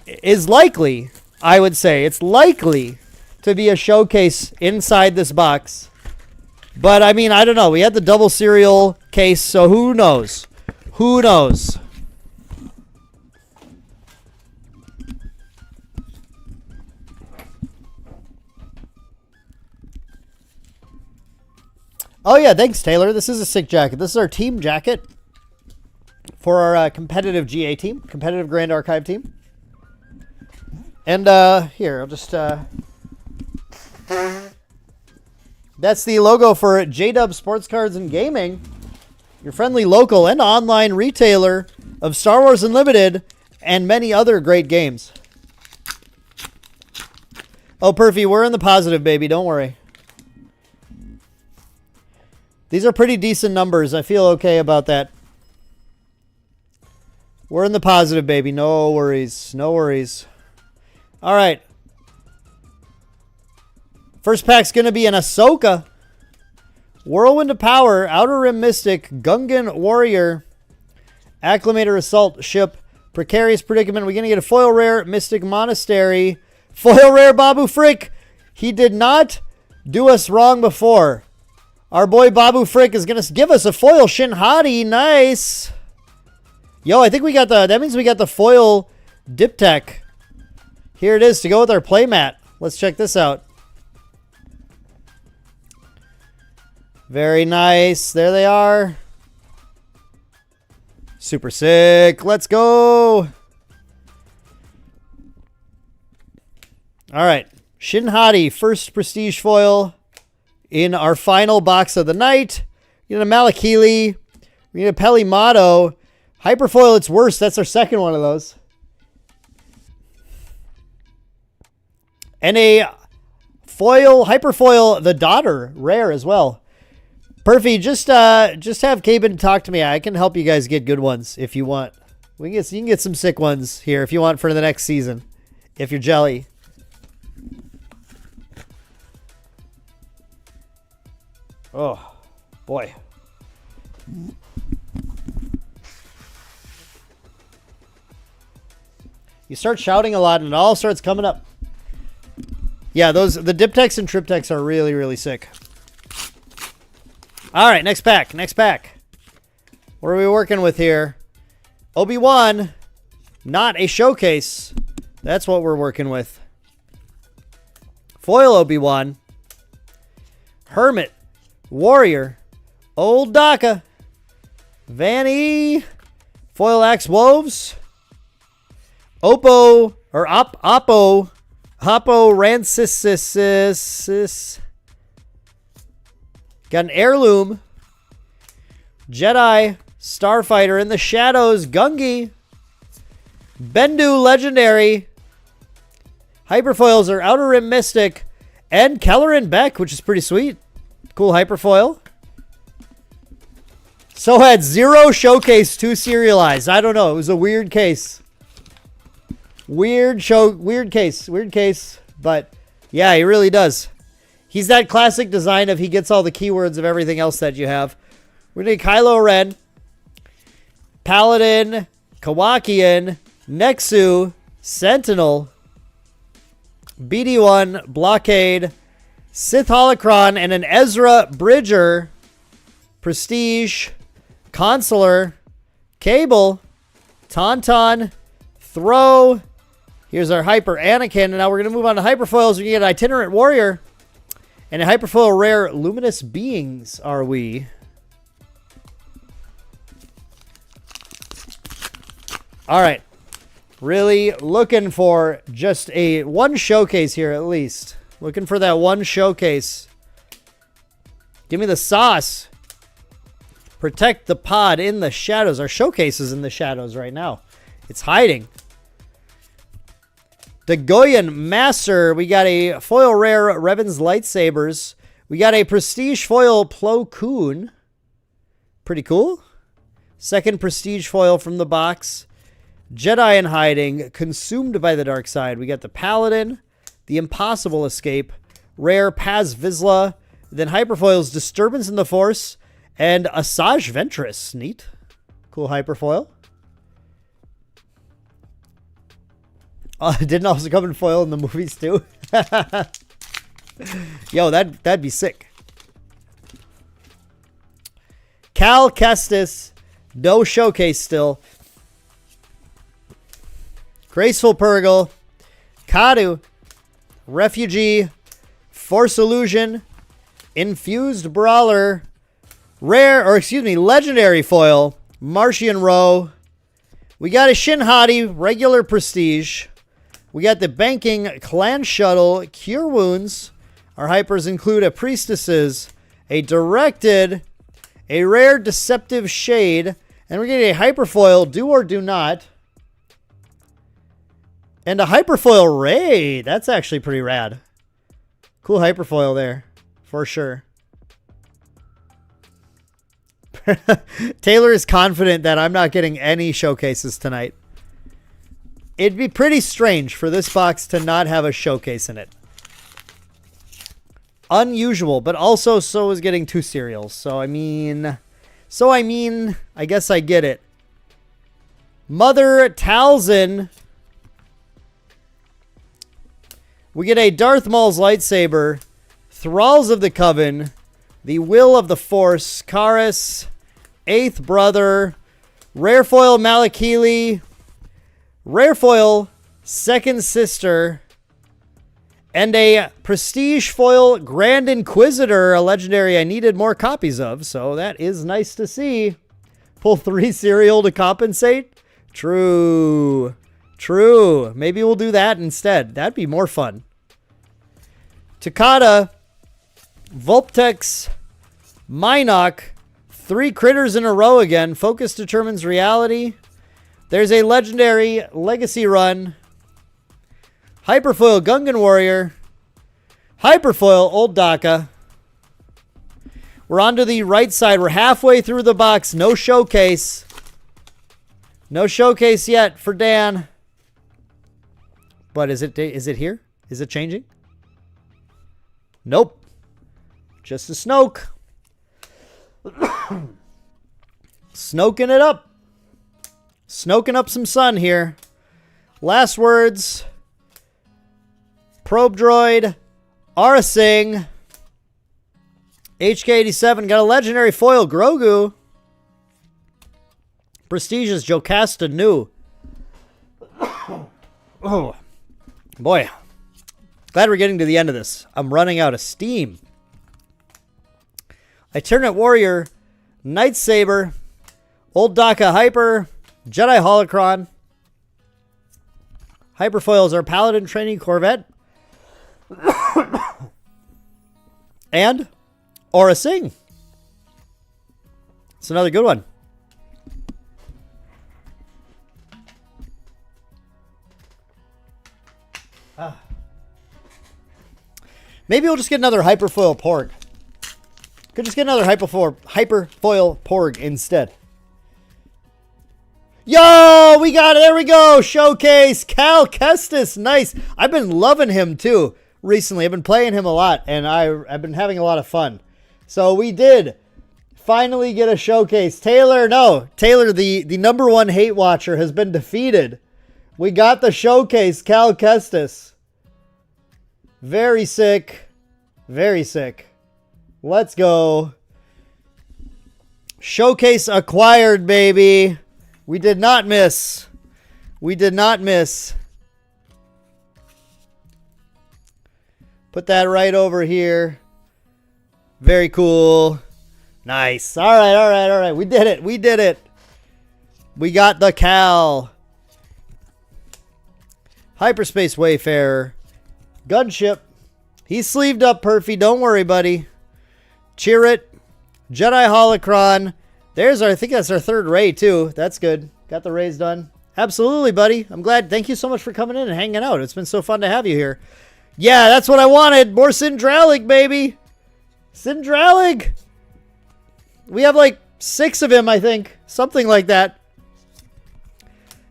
is likely, I would say. It's likely to be a showcase inside this box. But, I mean, I don't know. We had the double cereal case, so who knows? Who knows? Oh, yeah, thanks, Taylor. This is a sick jacket. This is our team jacket for our competitive GA team, competitive Grand Archive team. And here, I'll just... That's the logo for J-Dub Sports Cards and Gaming, your friendly local and online retailer of Star Wars Unlimited and many other great games. Oh, Perfy, we're in the positive, baby. Don't worry. These are pretty decent numbers. I feel okay about that. We're in the positive, baby. No worries. No worries. All right. First pack's going to be an Ahsoka. Whirlwind of Power, Outer Rim Mystic, Gungan Warrior, Acclimator Assault Ship, Precarious Predicament. We're going to get a foil rare, Mystic Monastery. Foil rare, Babu Frick. He did not do us wrong before. Our boy Babu Frick is going to give us a foil Shin Hati. Nice. Yo, I think we got the... That means we got the foil Diptech. Here it is to go with our playmat. Let's check this out. Very nice. There they are. Super sick. Let's go. All right. Shin Hati, first prestige foil in our final box of the night. We get a Malakili. We get a Pelimato. Hyperfoil, it's worse. That's our second one of those. And a foil, Hyperfoil, the Daughter, rare as well. Perfy, just have Cabin talk to me. I can help you guys get good ones if you want. You can get some sick ones here if you want for the next season. If you're jelly. Oh, boy. You start shouting a lot and it all starts coming up. Yeah, the Diptychs and Triptychs are really, really sick. All right, next pack. Next pack. What are we working with here? Obi-Wan, not a showcase. That's what we're working with. Foil Obi-Wan. Hermit. Warrior. Old Daka. Vanny. Foil Axe Wolves. Oppo, or Oppo Rancisis. Got an Heirloom. Jedi. Starfighter in the Shadows. Gungi. Bendu Legendary. Hyperfoils are Outer Rim Mystic. And Kellerin Beck, which is pretty sweet. Cool Hyperfoil. So had 0 showcase, 2 serialized. I don't know. It was a weird case. Weird case. But yeah, he really does. He's that classic design of he gets all the keywords of everything else that you have. We're going to Kylo Ren, Paladin, Kawakian, Nexu, Sentinel, BD1, Blockade, Sith Holocron, and an Ezra Bridger, Prestige, Consular, Cable, Tauntaun, Throw. Here's our Hyper Anakin. And now we're going to move on to Hyperfoils. We get an Itinerant Warrior and a Hyperfoil Rare Luminous Beings, are we? All right. Really looking for just one showcase here at least. Looking for that one showcase. Give me the sauce. Protect the pod in the shadows. Our showcase is in the shadows right now. It's hiding. The Goyen Master. We got a foil rare Revan's Lightsabers. We got a prestige foil Plo Koon. Pretty cool. Second prestige foil from the box. Jedi in hiding. Consumed by the dark side. We got the Paladin. The Impossible Escape. Rare Paz Vizsla. Then Hyperfoils Disturbance in the Force. And Asajj Ventress. Neat. Cool Hyperfoil. Didn't also come in foil in the movies too. Yo, that'd be sick. Cal Kestis. No showcase still. Graceful Purgle. Kadu. Refugee. Force Illusion. Infused Brawler. Legendary foil. Martian Row. We got a Shin Hati, regular prestige. We got the Banking Clan Shuttle, Cure Wounds. Our hypers include a Priestesses, a Directed, a Rare Deceptive Shade, and we're getting a Hyperfoil, Do or Do Not, and a Hyperfoil Ray. That's actually pretty rad. Cool Hyperfoil there, for sure. Taylor is confident that I'm not getting any showcases tonight. It'd be pretty strange for this box to not have a showcase in it. Unusual, but also so is getting 2 cereals. So I mean, I guess I get it. Mother Talzin. We get a Darth Maul's lightsaber, Thralls of the Coven, The Will of the Force, Karis, Eighth Brother, Rare Foil Malakili, Rare Foil Second Sister, and a Prestige Foil Grand Inquisitor, a legendary I needed more copies of, so that is nice to see. Pull 3 cereal to compensate? True. True. Maybe we'll do that instead. That'd be more fun. Takata, Vulptex, Minok, 3 critters in a row again. Focus determines reality. There's a legendary Legacy Run. Hyperfoil Gungan Warrior. Hyperfoil Old Daka. We're on to the right side. We're halfway through the box. No showcase. No showcase yet for Dan. But is it here? Is it changing? Nope. Just a Snoke. Snoking it up. Snoking up some sun here. Last words. Probe Droid. Arsing. HK87. Got a legendary foil Grogu. Prestigious Jocasta New. Oh. Boy. Glad we're getting to the end of this. I'm running out of steam. Itinerant Warrior. Night Saber. Old Daka Hyper. Jedi Holocron. Hyperfoils are Paladin Training Corvette. And Aura Singh. It's another good one. Maybe we'll just get another Hyperfoil Porg. Could just get another Hyperfoil Porg instead. Yo, we got it. There we go. Showcase. Cal Kestis. Nice. I've been loving him too recently. I've been playing him a lot, and I've been having a lot of fun. So we did finally get a showcase. Taylor, the number 1 hate watcher has been defeated. We got the showcase. Cal Kestis. Very sick. Very sick. Let's go. Showcase acquired, baby. We did not miss. We did not miss. Put that right over here. Very cool. Nice. All right, all right, all right. We did it. We did it. We got the Cal. Hyperspace Wayfarer. Gunship. He's sleeved up, Perfy. Don't worry, buddy. Chirrut. Jedi Holocron. There's our, I think that's our 3rd Ray, too. That's good. Got the Rays done. Absolutely, buddy. I'm glad. Thank you so much for coming in and hanging out. It's been so fun to have you here. Yeah, that's what I wanted. More Syndralig, baby. Syndralig. We have like 6 of him, I think. Something like that.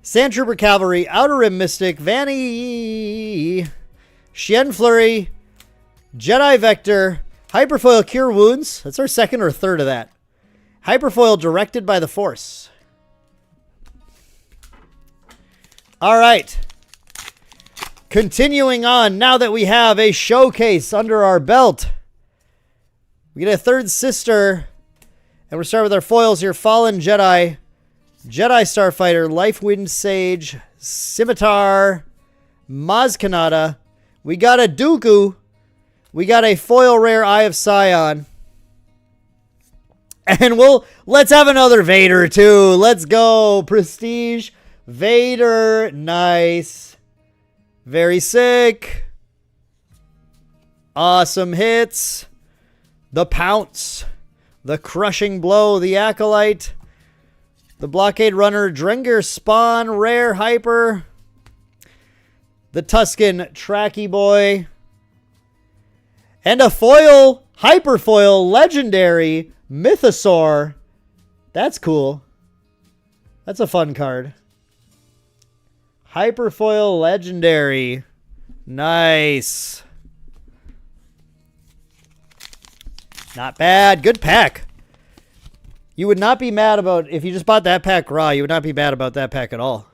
Sand Trooper Cavalry. Outer Rim Mystic. Vanny. Shen Flurry. Jedi Vector. Hyperfoil Cure Wounds. That's our 2nd or 3rd of that. Hyperfoil Directed by the Force. All right. Continuing on, now that we have a showcase under our belt, we get a 3rd sister, and we're starting with our foils here. Fallen Jedi, Jedi Starfighter, Lifewind Sage, Scimitar, Maz Kanata. We got a Dooku. We got a foil rare Eye of Sion. And let's have another Vader too. Let's go. Prestige Vader. Nice. Very sick. Awesome hits. The Pounce. The Crushing Blow. The Acolyte. The Blockade Runner. Drenger Spawn. Rare Hyper. The Tusken Tracky Boy. And a foil. Hyperfoil Legendary Mythosaur. That's cool. That's a fun card. Hyperfoil Legendary. Nice. Not bad. Good pack. You would not be mad about, if you just bought that pack raw, you would not be mad about that pack at all.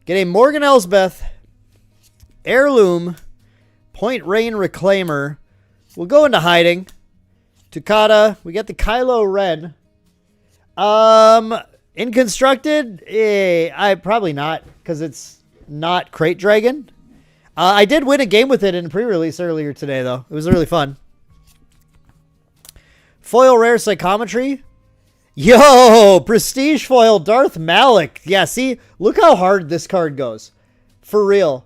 Get a Morgan Elsbeth. Heirloom. Point Rain Reclaimer. We'll go into hiding. Tukata. We got the Kylo Ren. In constructed, I probably not, because it's not Crate Dragon. I did win a game with it in pre-release earlier today, though. It was really fun. Foil Rare Psychometry. Yo, Prestige Foil Darth Malik. Yeah, see? Look how hard this card goes. For real.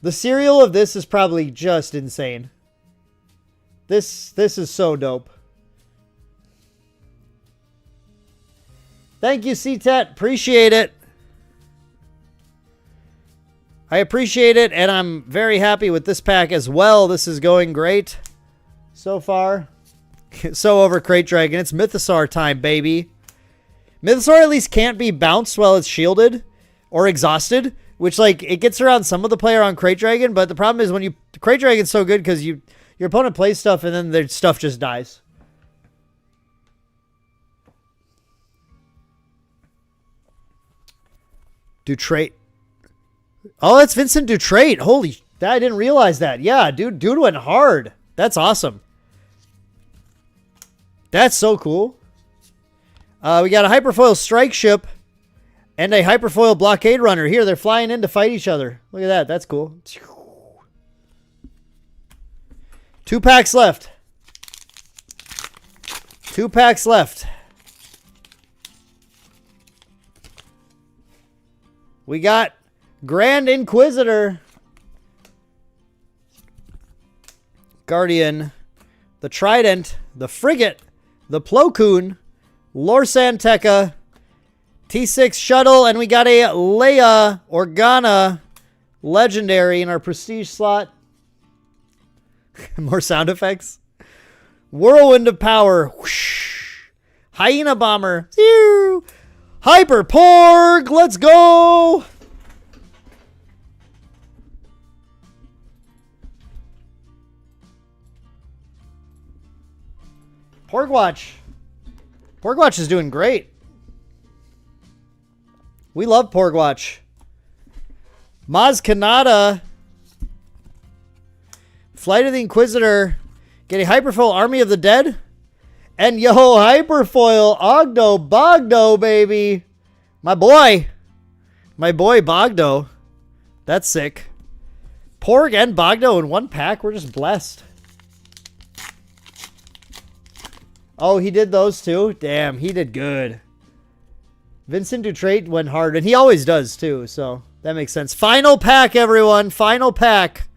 The serial of this is probably just insane. This is so dope. Thank you, CTET. Appreciate it. I appreciate it, and I'm very happy with this pack as well. This is going great so far. So over Crate Dragon. It's Mythosaur time, baby. Mythosaur at least can't be bounced while it's shielded or exhausted, which, like, it gets around some of the player on Crate Dragon, but the problem is when you... Crate Dragon's so good because your opponent plays stuff and then their stuff just dies. Dutrait. Oh, that's Vincent Dutrait. Holy, I didn't realize that. Yeah, dude went hard. That's awesome. That's so cool. We got a Hyperfoil Strike Ship and a Hyperfoil Blockade Runner. Here, they're flying in to fight each other. Look at that. That's cool. 2 packs left. 2 packs left. We got Grand Inquisitor, Guardian, the Trident, the Frigate, the Plo Koon, Lorsan Tekka, T6 Shuttle, and we got a Leia Organa Legendary in our Prestige slot. More sound effects. Whirlwind of Power. Whoosh. Hyena Bomber. Hyper Porg. Let's go. Porgwatch. Porgwatch is doing great. We love Porgwatch. Maz Kanata. Flight of the Inquisitor. Get a Hyperfoil Army of the Dead. And yo, Hyperfoil Ogdo Bogdo, baby. My boy. My boy Bogdo. That's sick. Porg and Bogdo in one pack. We're just blessed. Oh, he did those too? Damn, he did good. Vincent Dutrait went hard, and he always does too, so that makes sense. Final pack, everyone. Final pack.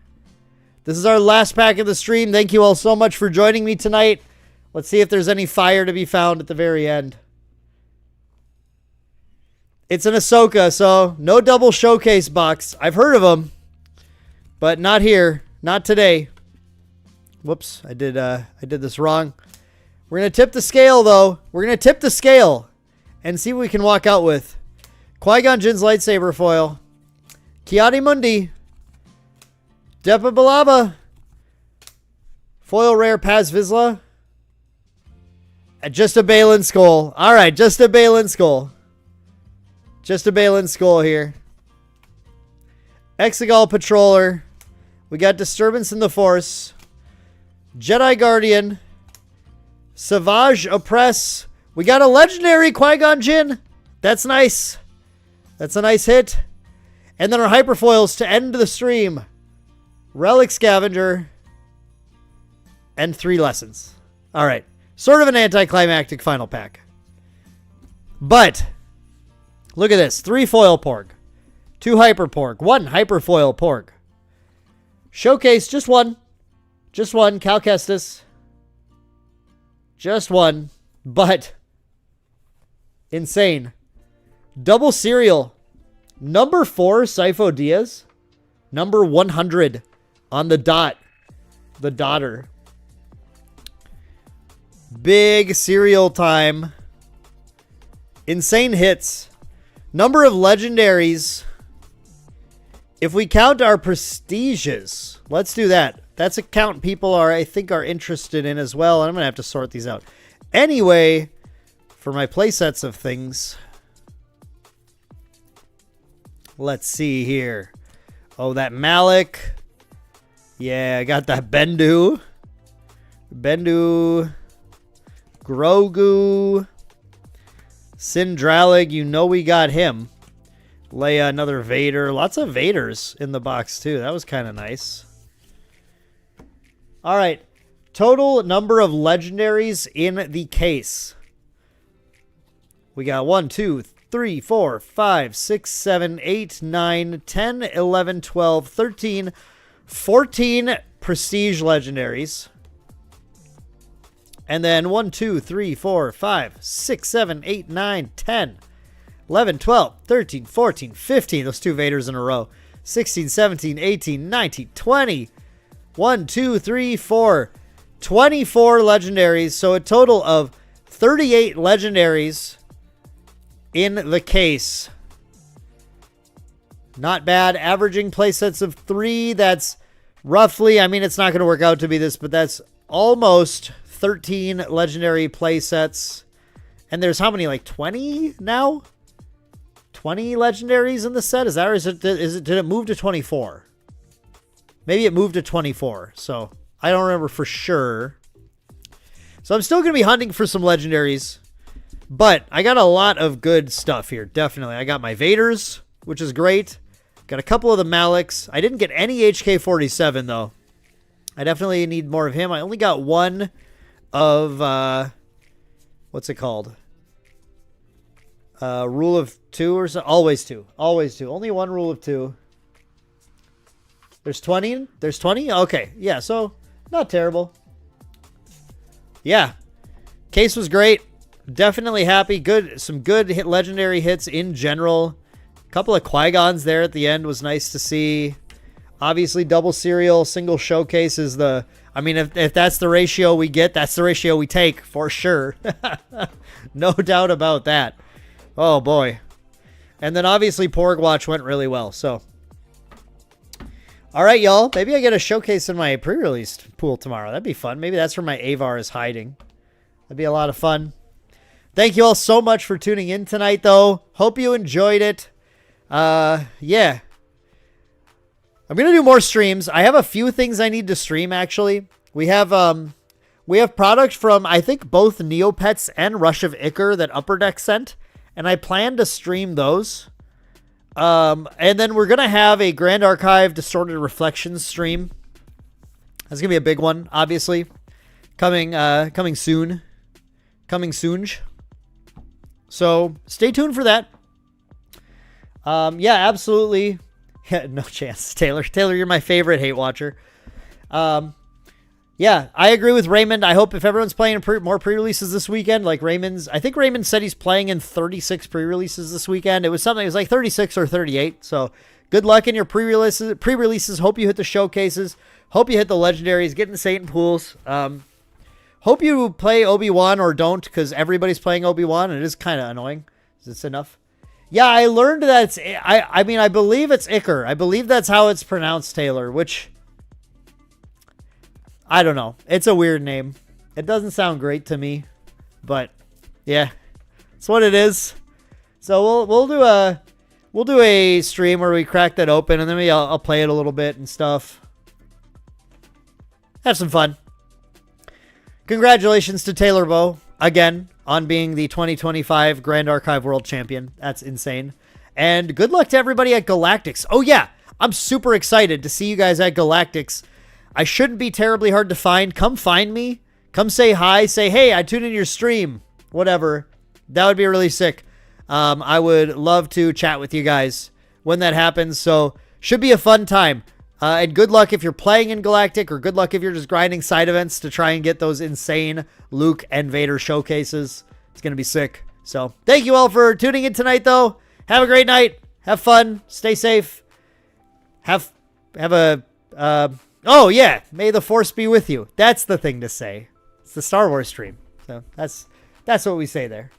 This is our last pack of the stream. Thank you all so much for joining me tonight. Let's see if there's any fire to be found at the very end. It's an Ahsoka, so no double showcase box. I've heard of them, but not here. Not today. Whoops, I did this wrong. We're going to tip the scale, though. We're going to tip the scale and see what we can walk out with. Qui-Gon Jinn's lightsaber foil. Kiadi Mundi. Depa Balaba. Foil rare Paz Vizsla. Just a Balin Skull. All right, just a Balin Skull. Just a Balin Skull here. Exegol Patroller. We got Disturbance in the Force. Jedi Guardian. Savage Oppress. We got a legendary Qui-Gon Jinn. That's nice. That's a nice hit. And then our Hyperfoils to end the stream. Relic Scavenger. And 3 lessons. All right. Sort of an anticlimactic final pack. But, look at this. 3 foil Porg. 2 Hyper Porg. 1 Hyperfoil Porg. Showcase, just one. Just one. Cal Kestis. Just one. But, insane. Double serial. Number 4, Sifo Dyas. Number 100 on the dot. The dotter. Big serial time. Insane hits. Number of legendaries. If we count our prestiges, let's do that. That's a count people I think are interested in as well. And I'm going to have to sort these out. Anyway, for my playsets of things, let's see here. Oh, that Malik. Yeah, I got that Bendu. Bendu. Grogu. Sindralig, you know we got him. Leia, another Vader. Lots of Vaders in the box, too. That was kind of nice. All right. Total number of legendaries in the case. We got 1, 2, 3, 4, 5, 6, 7, 8, 9, 10, 11, 12, 13, 14 prestige legendaries. And then 1, 2, 3, 4, 5, 6, 7, 8, 9, 10, 11, 12, 13, 14, 15. Those two Vaders in a row. 16, 17, 18, 19, 20. 1, 2, 3, 4. 24 legendaries. So a total of 38 legendaries in the case. Not bad. Averaging playsets of 3. That's roughly, I mean, it's not going to work out to be this, but that's almost 13 legendary playsets. And there's how many? Like 20 now? 20 legendaries in the set? Is that, or did it move to 24? Maybe it moved to 24. So I don't remember for sure. So I'm still going to be hunting for some legendaries. But I got a lot of good stuff here. Definitely. I got my Vaders, which is great. Got a couple of the Maliks. I didn't get any HK-47 though. I definitely need more of him. I only got one of, what's it called? Rule of 2 or so. Always 2. Always 2. Only one rule of 2. There's 20? There's 20? Okay. Yeah, so not terrible. Yeah. Case was great. Definitely happy. Good. Some good legendary hits in general. A couple of Qui-Gons there at the end was nice to see. Obviously, double serial, single showcase is the... I mean, if that's the ratio we get, that's the ratio we take for sure. No doubt about that. Oh, boy. And then, obviously, Porg Watch went really well, so... All right, y'all. Maybe I get a showcase in my pre-released pool tomorrow. That'd be fun. Maybe that's where my Avar is hiding. That'd be a lot of fun. Thank you all so much for tuning in tonight, though. Hope you enjoyed it. Yeah. I'm going to do more streams. I have a few things I need to stream, actually. We have product from, I think, both Neopets and Rush of Ichor that Upper Deck sent, and I plan to stream those. And then we're going to have a Grand Archive Distorted Reflections stream. That's going to be a big one, obviously. Coming soon. Coming soon. So stay tuned for that. Yeah, absolutely. Yeah, no chance, Taylor. Taylor, you're my favorite hate watcher. Yeah, I agree with Raymond. I hope if everyone's playing more pre-releases this weekend, like Raymond's, I think Raymond said he's playing in 36 pre-releases this weekend. It was like 36 or 38. So good luck in your pre-releases. Hope you hit the showcases. Hope you hit the legendaries. Get in the Satan pools. Hope you play Obi-Wan or don't, because everybody's playing Obi-Wan and it is kind of annoying. Is this enough? Yeah, I learned that it's, I mean, I believe it's Ichor. I believe that's how it's pronounced, Taylor, which, I don't know. It's a weird name. It doesn't sound great to me, but yeah, it's what it is. So we'll do a stream where we crack that open, and then maybe I'll play it a little bit and stuff. Have some fun. Congratulations to Taylor Bow again on being the 2025 Grand Archive World Champion. That's insane. And good luck to everybody at Galactics. Oh yeah, I'm super excited to see you guys at Galactics. I shouldn't be terribly hard to find. Come find me. Come say hi. Say, hey, I tuned in your stream. Whatever. That would be really sick. I would love to chat with you guys when that happens. So should be a fun time. And good luck if you're playing in Galactic, or good luck if you're just grinding side events to try and get those insane Luke and Vader showcases. It's going to be sick. So thank you all for tuning in tonight, though. Have a great night. Have fun. Stay safe. Have a... oh, yeah. May the Force be with you. That's the thing to say. It's the Star Wars stream. So that's what we say there.